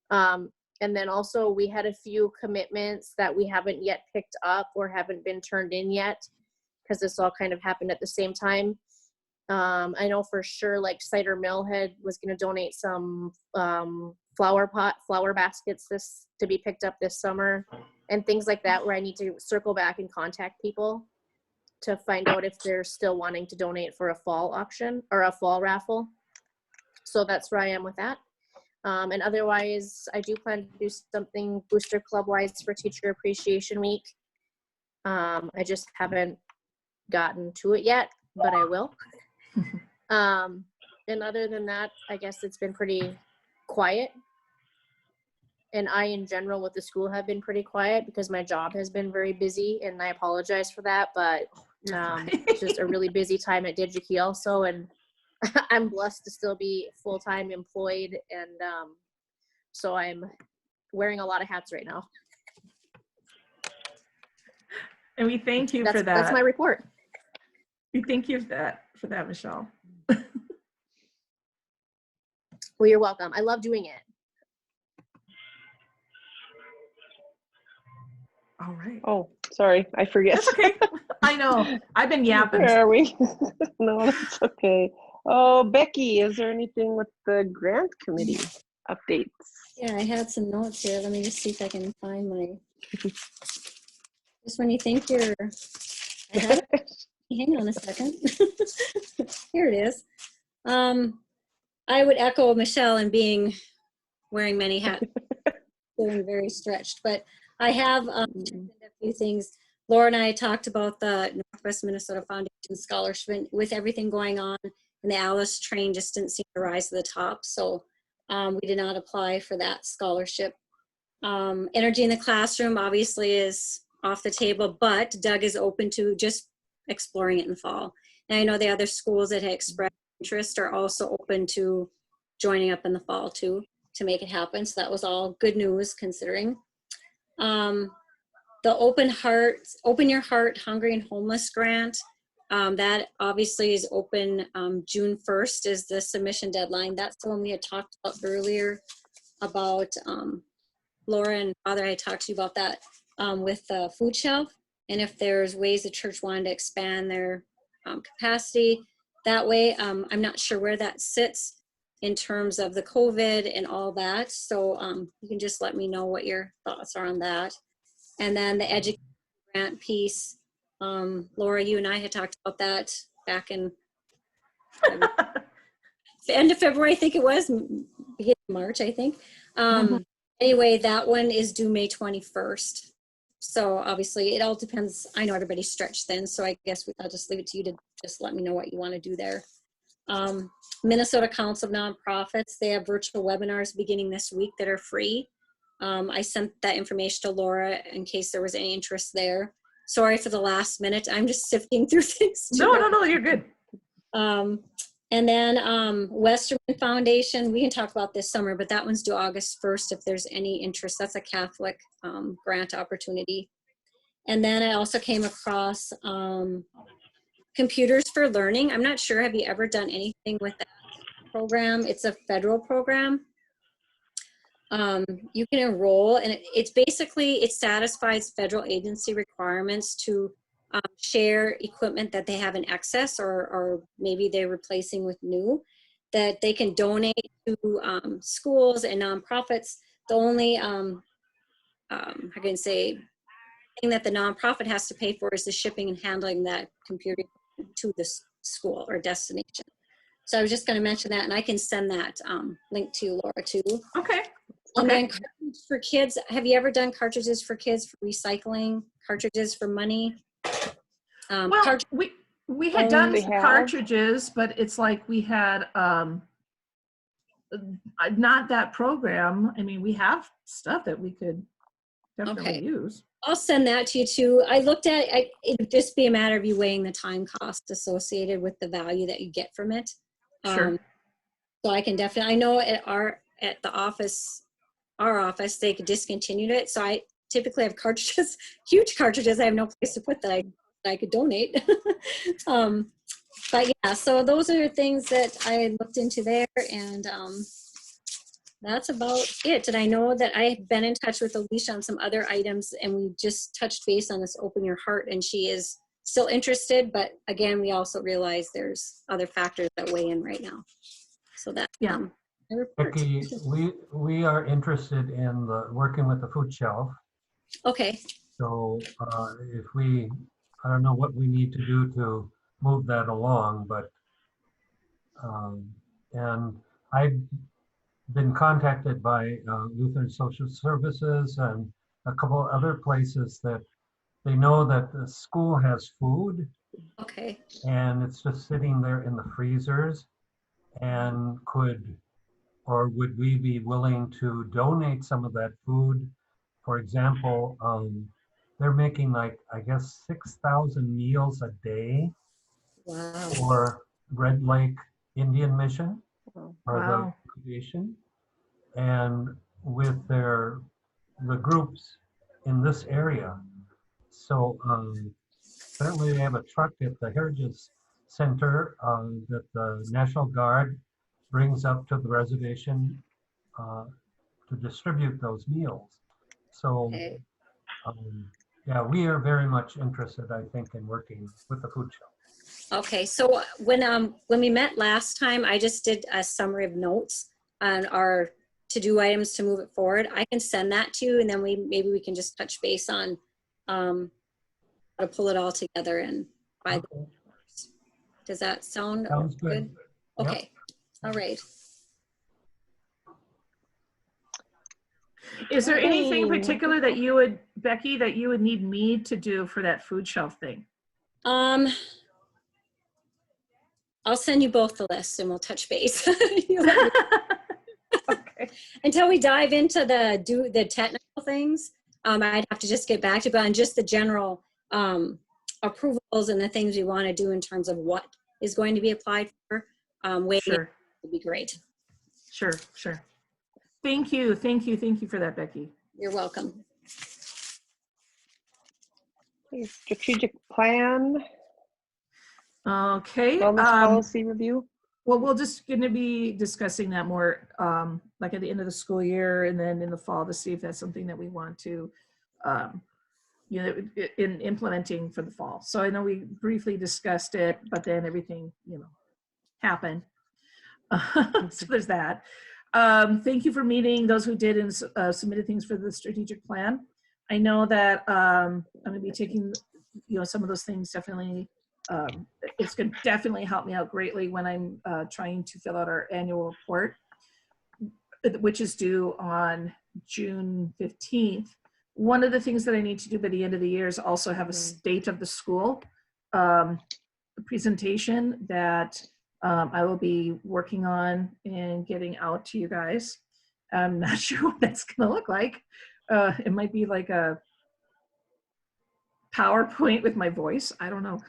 And then also we had a few commitments that we haven't yet picked up or haven't been turned in yet, because this all kind of happened at the same time. I know for sure, like Cider Millhead was going to donate some flower baskets to be picked up this summer, and things like that, where I need to circle back and contact people to find out if they're still wanting to donate for a fall auction or a fall raffle. So that's where I am with that. And otherwise, I do plan to do something Booster Club wise for Teacher Appreciation Week. I just haven't gotten to it yet, but I will. And other than that, I guess it's been pretty quiet. and I in general with the school have been pretty quiet because my job has been very busy, and I apologize for that, but it's just a really busy time at DigiKey also, and I'm blessed to still be full-time employed, and so I'm wearing a lot of hats right now. And we thank you for that. That's my report. We thank you for that, Michelle. Well, you're welcome. I love doing it. All right. Oh, sorry, I forget. That's okay. I know. I've been yapping. Where are we? No, that's okay. Oh, Becky, is there anything with the grant committee updates? Yeah, I had some notes here. Let me just see if I can find my. Just when you think you're. I have it. Hang on a second. Here it is. I would echo Michelle in wearing many hats, feeling very stretched. But I have a few things. Laura and I talked about the Northwest Minnesota Foundation Scholarship. With everything going on, and the Alice train just didn't seem to rise to the top. So we did not apply for that scholarship. Energy in the classroom obviously is off the table, but Doug is open to just exploring it in the fall. And I know the other schools that had expressed interest are also open to joining up in the fall too, to make it happen. So that was all good news considering. The Open Your Heart Hungry and Homeless grant, that obviously is open June 1st is the submission deadline. That's the one we had talked about earlier about Laura and Father, I talked to you about that with the food shelf. And if there's ways the church wanted to expand their capacity that way, I'm not sure where that sits in terms of the COVID and all that. So you can just let me know what your thoughts are on that. And then the education grant piece, Laura, you and I had talked about that back in the end of February, I think it was, beginning of March, I think. Anyway, that one is due May 21st. So obviously it all depends. I know everybody's stretched thin, so I guess I'll just leave it to you to just let me know what you want to do there. Minnesota Council of Nonprofits, they have virtual webinars beginning this week that are free. I sent that information to Laura in case there was any interest there. Sorry for the last minute. I'm just sifting through things. No, you're good. And then Westerman Foundation, we can talk about this summer, but that one's due August 1st if there's any interest. That's a Catholic grant opportunity. And then I also came across Computers for Learning. I'm not sure, have you ever done anything with that program? It's a federal program. You can enroll, and it's basically, it satisfies federal agency requirements to share equipment that they have in excess, or maybe they're replacing with new, that they can donate to schools and nonprofits. The only, I can say, thing that the nonprofit has to pay for is the shipping and handling that computer to the school or destination. So I was just going to mention that, and I can send that link to you, Laura, too. Okay. And then cartridges for kids. Have you ever done cartridges for kids for recycling? Cartridges for money? Well, we had done cartridges, but it's like we had not that program. I mean, we have stuff that we could definitely use. I'll send that to you too. I looked at it, it'd just be a matter of you weighing the time cost associated with the value that you get from it. Sure. So I can definitely, I know at the office, our office, they could discontinue it. So I typically have cartridges, huge cartridges. I have no place to put that I could donate. But yeah, so those are things that I looked into there, and that's about it. And I know that I've been in touch with Alicia on some other items, and we just touched base on this Open Your Heart, and she is still interested. But again, we also realize there's other factors that weigh in right now. So that Becky, we are interested in working with the food shelf. Okay. So if I don't know what we need to do to move that along, but and I've been contacted by Lutheran Social Services and a couple other places that they know that the school has food. Okay. And it's just sitting there in the freezers and could or would we be willing to donate some of that food? For example, they're making like, I guess, 6,000 meals a day Wow. for Red Lake Indian Mission or Wow. the foundation. And with the groups in this area. So apparently they have a truck at the Heritage Center that the National Guard brings up to the reservation to distribute those meals. So Okay. yeah, we are very much interested, I think, in working with the food shelf. Okay, so when we met last time, I just did a summary of notes on our to-do items to move it forward. I can send that to you, and then maybe we can just touch base on how to pull it all together and by the. Does that sound Sounds good? Okay, all right. Is there anything in particular that you would, Becky, that you would need me to do for that food shelf thing? I'll send you both the list and we'll touch base. Okay. Until we dive into the technical things, I'd have to just get back to, but on just the general approvals and the things we want to do in terms of what is going to be applied for, Sure. would be great. Sure, sure. Thank you for that, Becky. You're welcome. Strategic plan, Okay. wellness policy review. Well, we're just going to be discussing that more like at the end of the school year and then in the fall to see if that's something that we want to, you know, in implementing for the fall. So I know we briefly discussed it, but then everything, you know, happened. So there's that. Thank you for meeting those who did and submitted things for the strategic plan. I know that I'm going to be taking, you know, some of those things definitely. It's going to definitely help me out greatly when I'm trying to fill out our annual report, which is due on June 15th. One of the things that I need to do by the end of the year is also have a state of the school presentation that I will be working on and getting out to you guys. I'm not sure what that's going to look like. It might be like a PowerPoint with my voice. I don't know.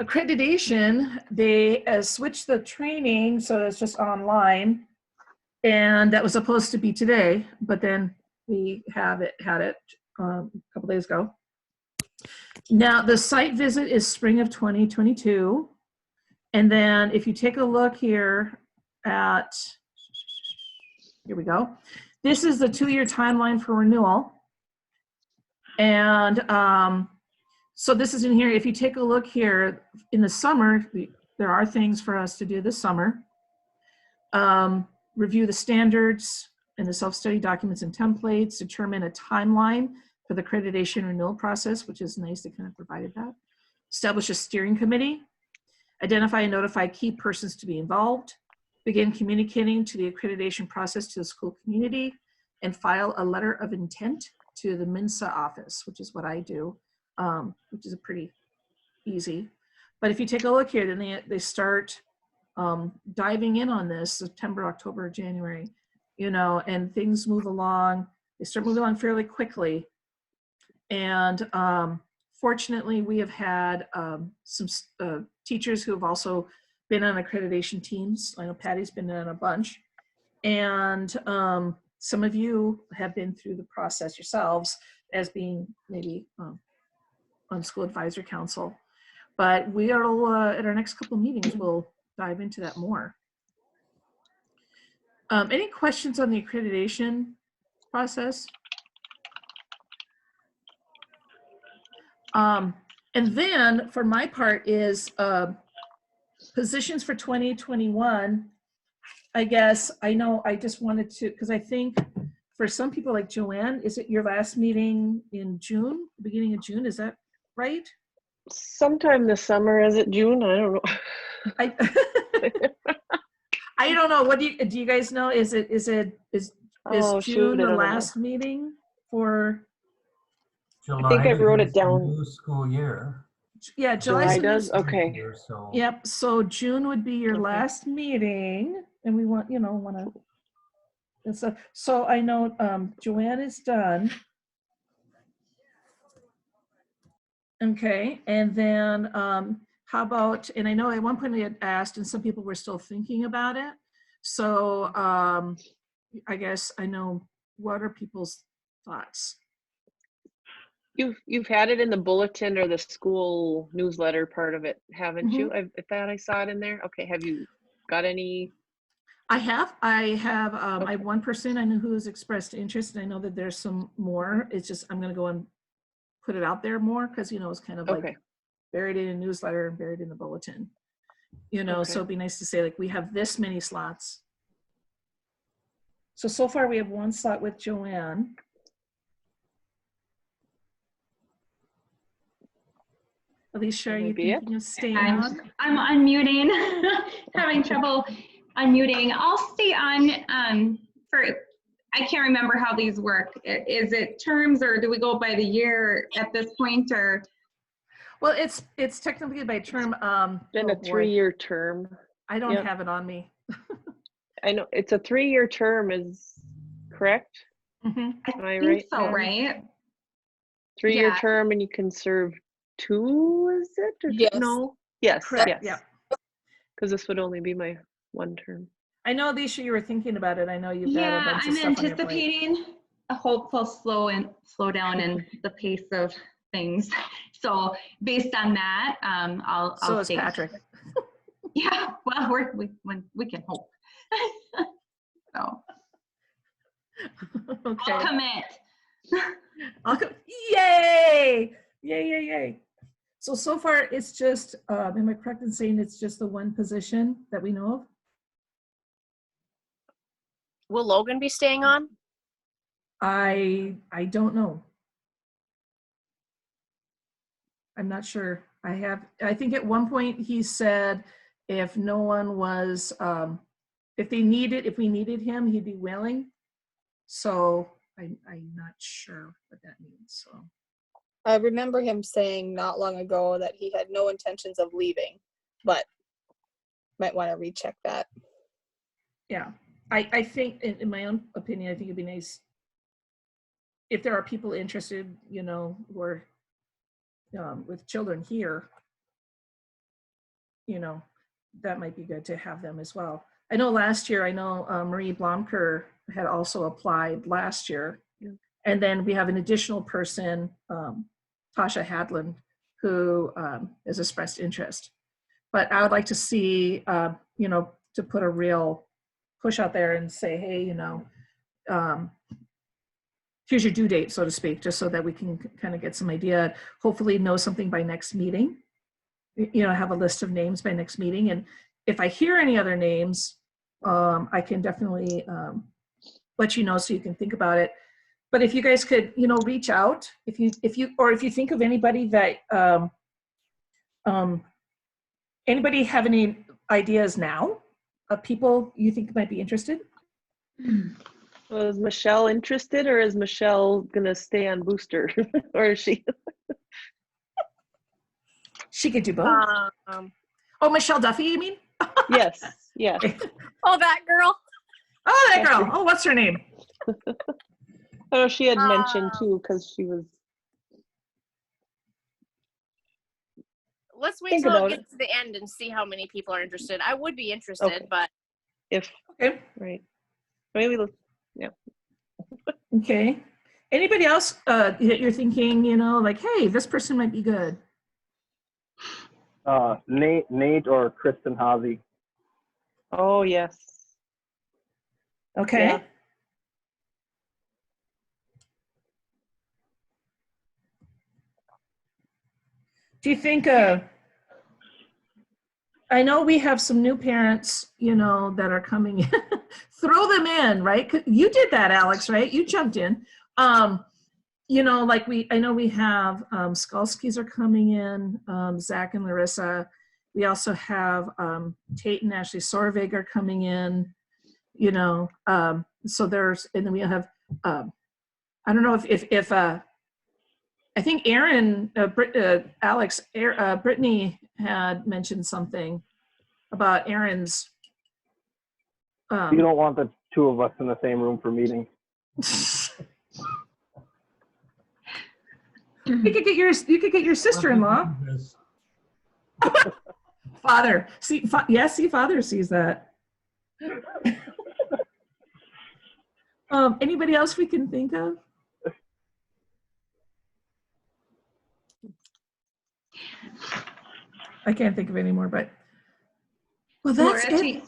Accreditation, they switched the training so it's just online, and that was supposed to be today, but then we had it a couple days ago. Now the site visit is spring of 2022, and then if you take a look here at, here we go, this is the 2-year timeline for renewal. And so this is in here. If you take a look here in the summer, there are things for us to do this summer. Review the standards and the self-study documents and templates, determine a timeline for the accreditation renewal process, which is nice to kind of provided that. Establish a steering committee, identify and notify key persons to be involved, begin communicating to the accreditation process to the school community, and file a letter of intent to the MINSA office, which is what I do. Which is a pretty easy. But if you take a look here, then they start diving in on this September, October, January, you know, and things move along. They start moving along fairly quickly. And fortunately, we have had some teachers who have also been on accreditation teams. I know Patty's been on a bunch. And some of you have been through the process yourselves as being maybe on School Advisor Council, but we are at our next couple of meetings, we'll dive into that more. Any questions on the accreditation process? And then for my part is positions for 2021. I guess I know I just wanted to, because I think for some people like Joanne, is it your last meeting in June, beginning of June? Is that right? Sometime this summer. Is it June? I don't know. I don't know. What do you guys know? Is June the last meeting for? July, I think I wrote it down. New school year. Yeah, July does. Okay. So. Yep. So June would be your last meeting. and we want to. And so I know Joanne is done. Okay, and then how about, and I know at one point I had asked, and some people were still thinking about it. So I guess I know, what are people's thoughts? You've had it in the bulletin or the school newsletter part of it, haven't you? I thought I saw it in there. Okay, have you got any? I have I have one person I know who has expressed interest, and I know that there's some more. It's just I'm going to go and put it out there more, because it's kind of like buried in a newsletter and buried in the bulletin. So it'd be nice to say, like, we have this many slots. So far we have one slot with Joanne. Alicia, are you thinking of staying on? I'm unmuting, having trouble unmuting. I'll stay on for, I can't remember how these work. Is it terms, or do we go by the year at this point, or? Well, it's technically by term. Been a 3-year term. I don't have it on me. I know it's a 3-year term, is correct? Am I right? Think so, right? 3-year term, and you can serve 2, is it? Or yes. No. Yes. Correct. Yes. Yeah. Because this would only be my 1 term. I know, Alicia, you were thinking about it. I know you've got a bunch of I'm stuff on your plate. anticipating a hopeful slow down in the pace of things. So based on that, I'll So is stay. Patrick. Yeah, well, we can hope. So Okay. I'll commit. Yay! Yay! So far it's just, am I correct in saying it's just the one position that we know of? Will Logan be staying on? I don't know. I'm not sure. I think at one point he said if no one was, if we needed him, he'd be willing. So I'm not sure what that means. So I remember him saying not long ago that he had no intentions of leaving, but might want to recheck that. Yeah, I think, in my own opinion, I think it'd be nice if there are people interested, who are with children here, that might be good to have them as well. I know last year, Marie Blomker had also applied last year. Yeah. And then we have an additional person, Tasha Hadland, who has expressed interest. But I would like to see, to put a real push out there and say, hey, here's your due date, so to speak, just so that we can kind of get some idea, hopefully know something by next meeting, have a list of names by next meeting. And if I hear any other names, I can definitely let you know so you can think about it. But if you guys could, reach out, if you think of anybody that, anybody have any ideas now of people you think might be interested? Well, is Michelle interested, or is Michelle gonna stay on booster, or is she? She could do both. Oh, Michelle Duffy, you mean? Yes. Yeah. Oh, that girl. Oh, that girl. Oh, what's her name? Oh, she had mentioned too, because she was. Let's wait till it gets to the end and see how many people are interested. I would be interested, but right. Maybe yeah. Okay. Anybody else that you're thinking, like, hey, this person might be good? Nate or Kristen Hazy. Oh yes. Okay. Yeah. Do you think, I know we have some new parents, that are coming in. Throw them in, right? You did that, Alex, right? You jumped in. Like I know we have Skalskis are coming in, Zach and Larissa. We also have Tate and Ashley Sorvig are coming in, so there's, and then we have, I don't know if I think Aaron, Alex, Brittany had mentioned something about Aaron's You don't want the two of us in the same room for meetings. You could get your sister-in-law. Father, see, Father sees that. Anybody else we can think of? I can't think of any more, but well, that's Laura, it.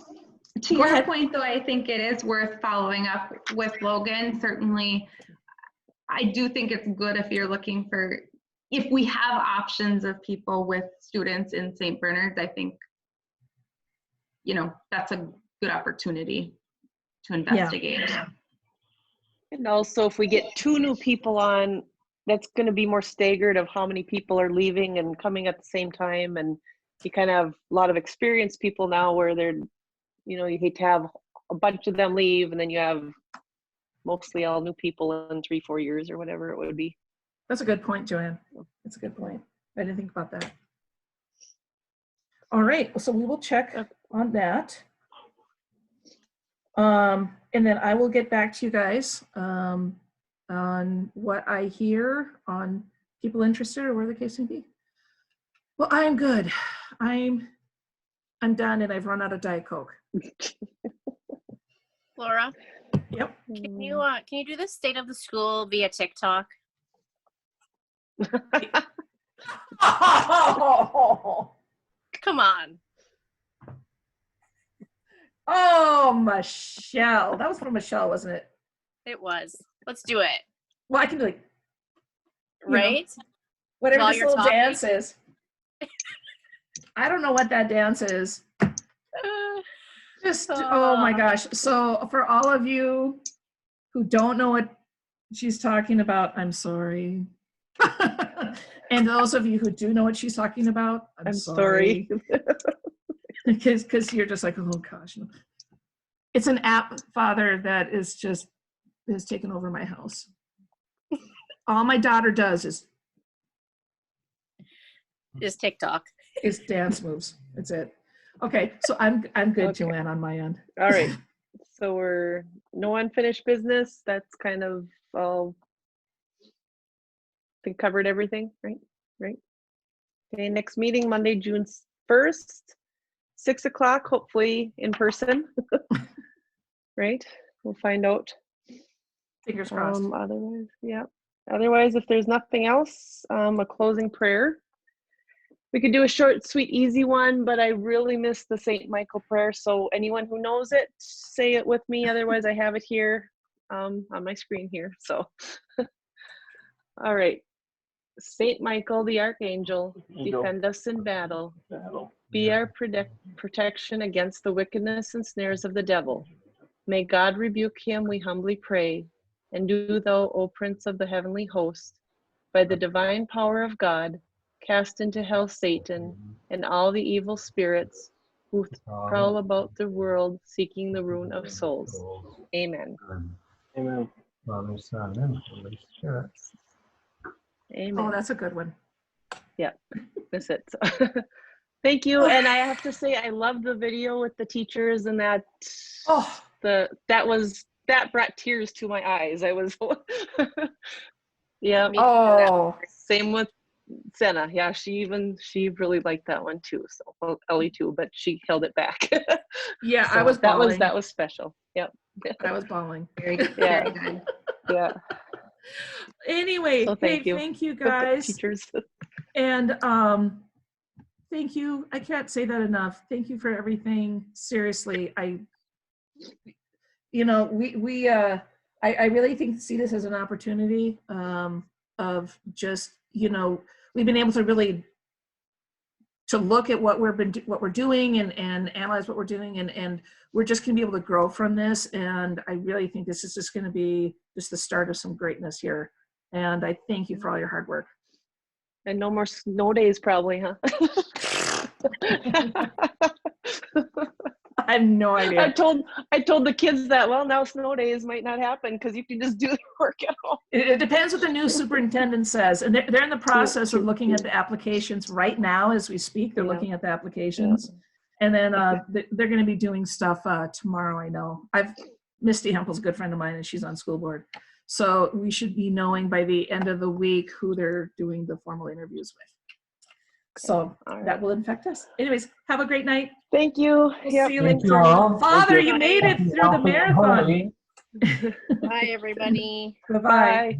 To Go your ahead. point, though, I think it is worth following up with Logan. Certainly, I do think it's good if you're looking for, if we have options of people with students in St. Bernard's, I think, you know, that's a good opportunity to investigate. And also, if we get 2 new people on, that's going to be more staggered of how many people are leaving and coming at the same time. And you kind of have a lot of experienced people now where they're, you know, you hate to have a bunch of them leave and then you have mostly all new people in 3-4 years or whatever it would be. That's a good point, Joanne. That's a good point. I didn't think about that. All right, so we will check on that. And then I will get back to you guys on what I hear on people interested or where the case may be. Well, I am good. I'm done and I've run out of Diet Coke. Laura, Yep. can you do the state of the school via TikTok? Come on. Oh, Michelle. That was from Michelle, wasn't it? It was. Let's do it. Well, I can do like, Right? whatever While this you're little talking? dance is. I don't know what that dance is. Just, oh my gosh. So for all of you who don't know what she's talking about, I'm sorry. And those of you who do know what she's talking about, I'm sorry. Because you're just like, oh gosh. It's an app, Father, that is just, has taken over my house. All my daughter does is TikTok. Is dance moves. That's it. Okay, so I'm good, okay. Joanne, on my end. All right. So we're no unfinished business. That's kind of all. I think covered everything, right? Right. Okay. Next meeting Monday, June 1st, 6 o'clock. Hopefully in person. Right. We'll find out. Fingers crossed. Otherwise, yeah. Otherwise, if there's nothing else, a closing prayer. We could do a short, sweet, easy one, but I really miss the St. Michael prayer. So anyone who knows it, say it with me. Otherwise, I have it here on my screen here. So, all right. St. Michael, the Archangel, defend us in battle. Be our protection against the wickedness and snares of the devil. May God rebuke him, we humbly pray. And do thou, O Prince of the heavenly host, by the divine power of God, cast into hell Satan and all the evil spirits who prowl about the world seeking the ruin of souls. Amen. Amen. Father, Son, and Holy Spirit. Amen. Oh, that's a good one. Yeah, that's it. Thank you. And I have to say, I love the video with the teachers and that. Oh, that brought tears to my eyes. I was. Yeah. Oh. Same with Senna. Yeah, she really liked that one too. So well, Ellie too, but she held it back. Yeah, so I was bawling. That was special. Yep. I was bawling. Very good. Yeah. Very good. Yeah. Anyway, so thank you guys. Teachers. And thank you. I can't say that enough. Thank you for everything. Seriously, I really see this as an opportunity of just, we've been able to really to look at what we're doing and analyze what we're doing, and we're just going to be able to grow from this. And I really think this is just going to be just the start of some greatness here. And I thank you for all your hard work. And no more snow days, probably, huh? I have no idea. I told the kids that, well, now snow days might not happen because you can just do the work at home. It depends what the new superintendent says. And they're in the process of looking at the applications right now as we speak. They're looking at the applications. And then they're going to be doing stuff tomorrow, I know. Misty Hempel's a good friend of mine, and she's on school board. So we should be knowing by the end of the week who they're doing the formal interviews with. So that will affect us. Anyways, have a great night. Thank you. We'll Yep. see you Thank you later. all. Father, Thank you you. made it through the marathon. Bye, everybody. Bye-bye. Bye.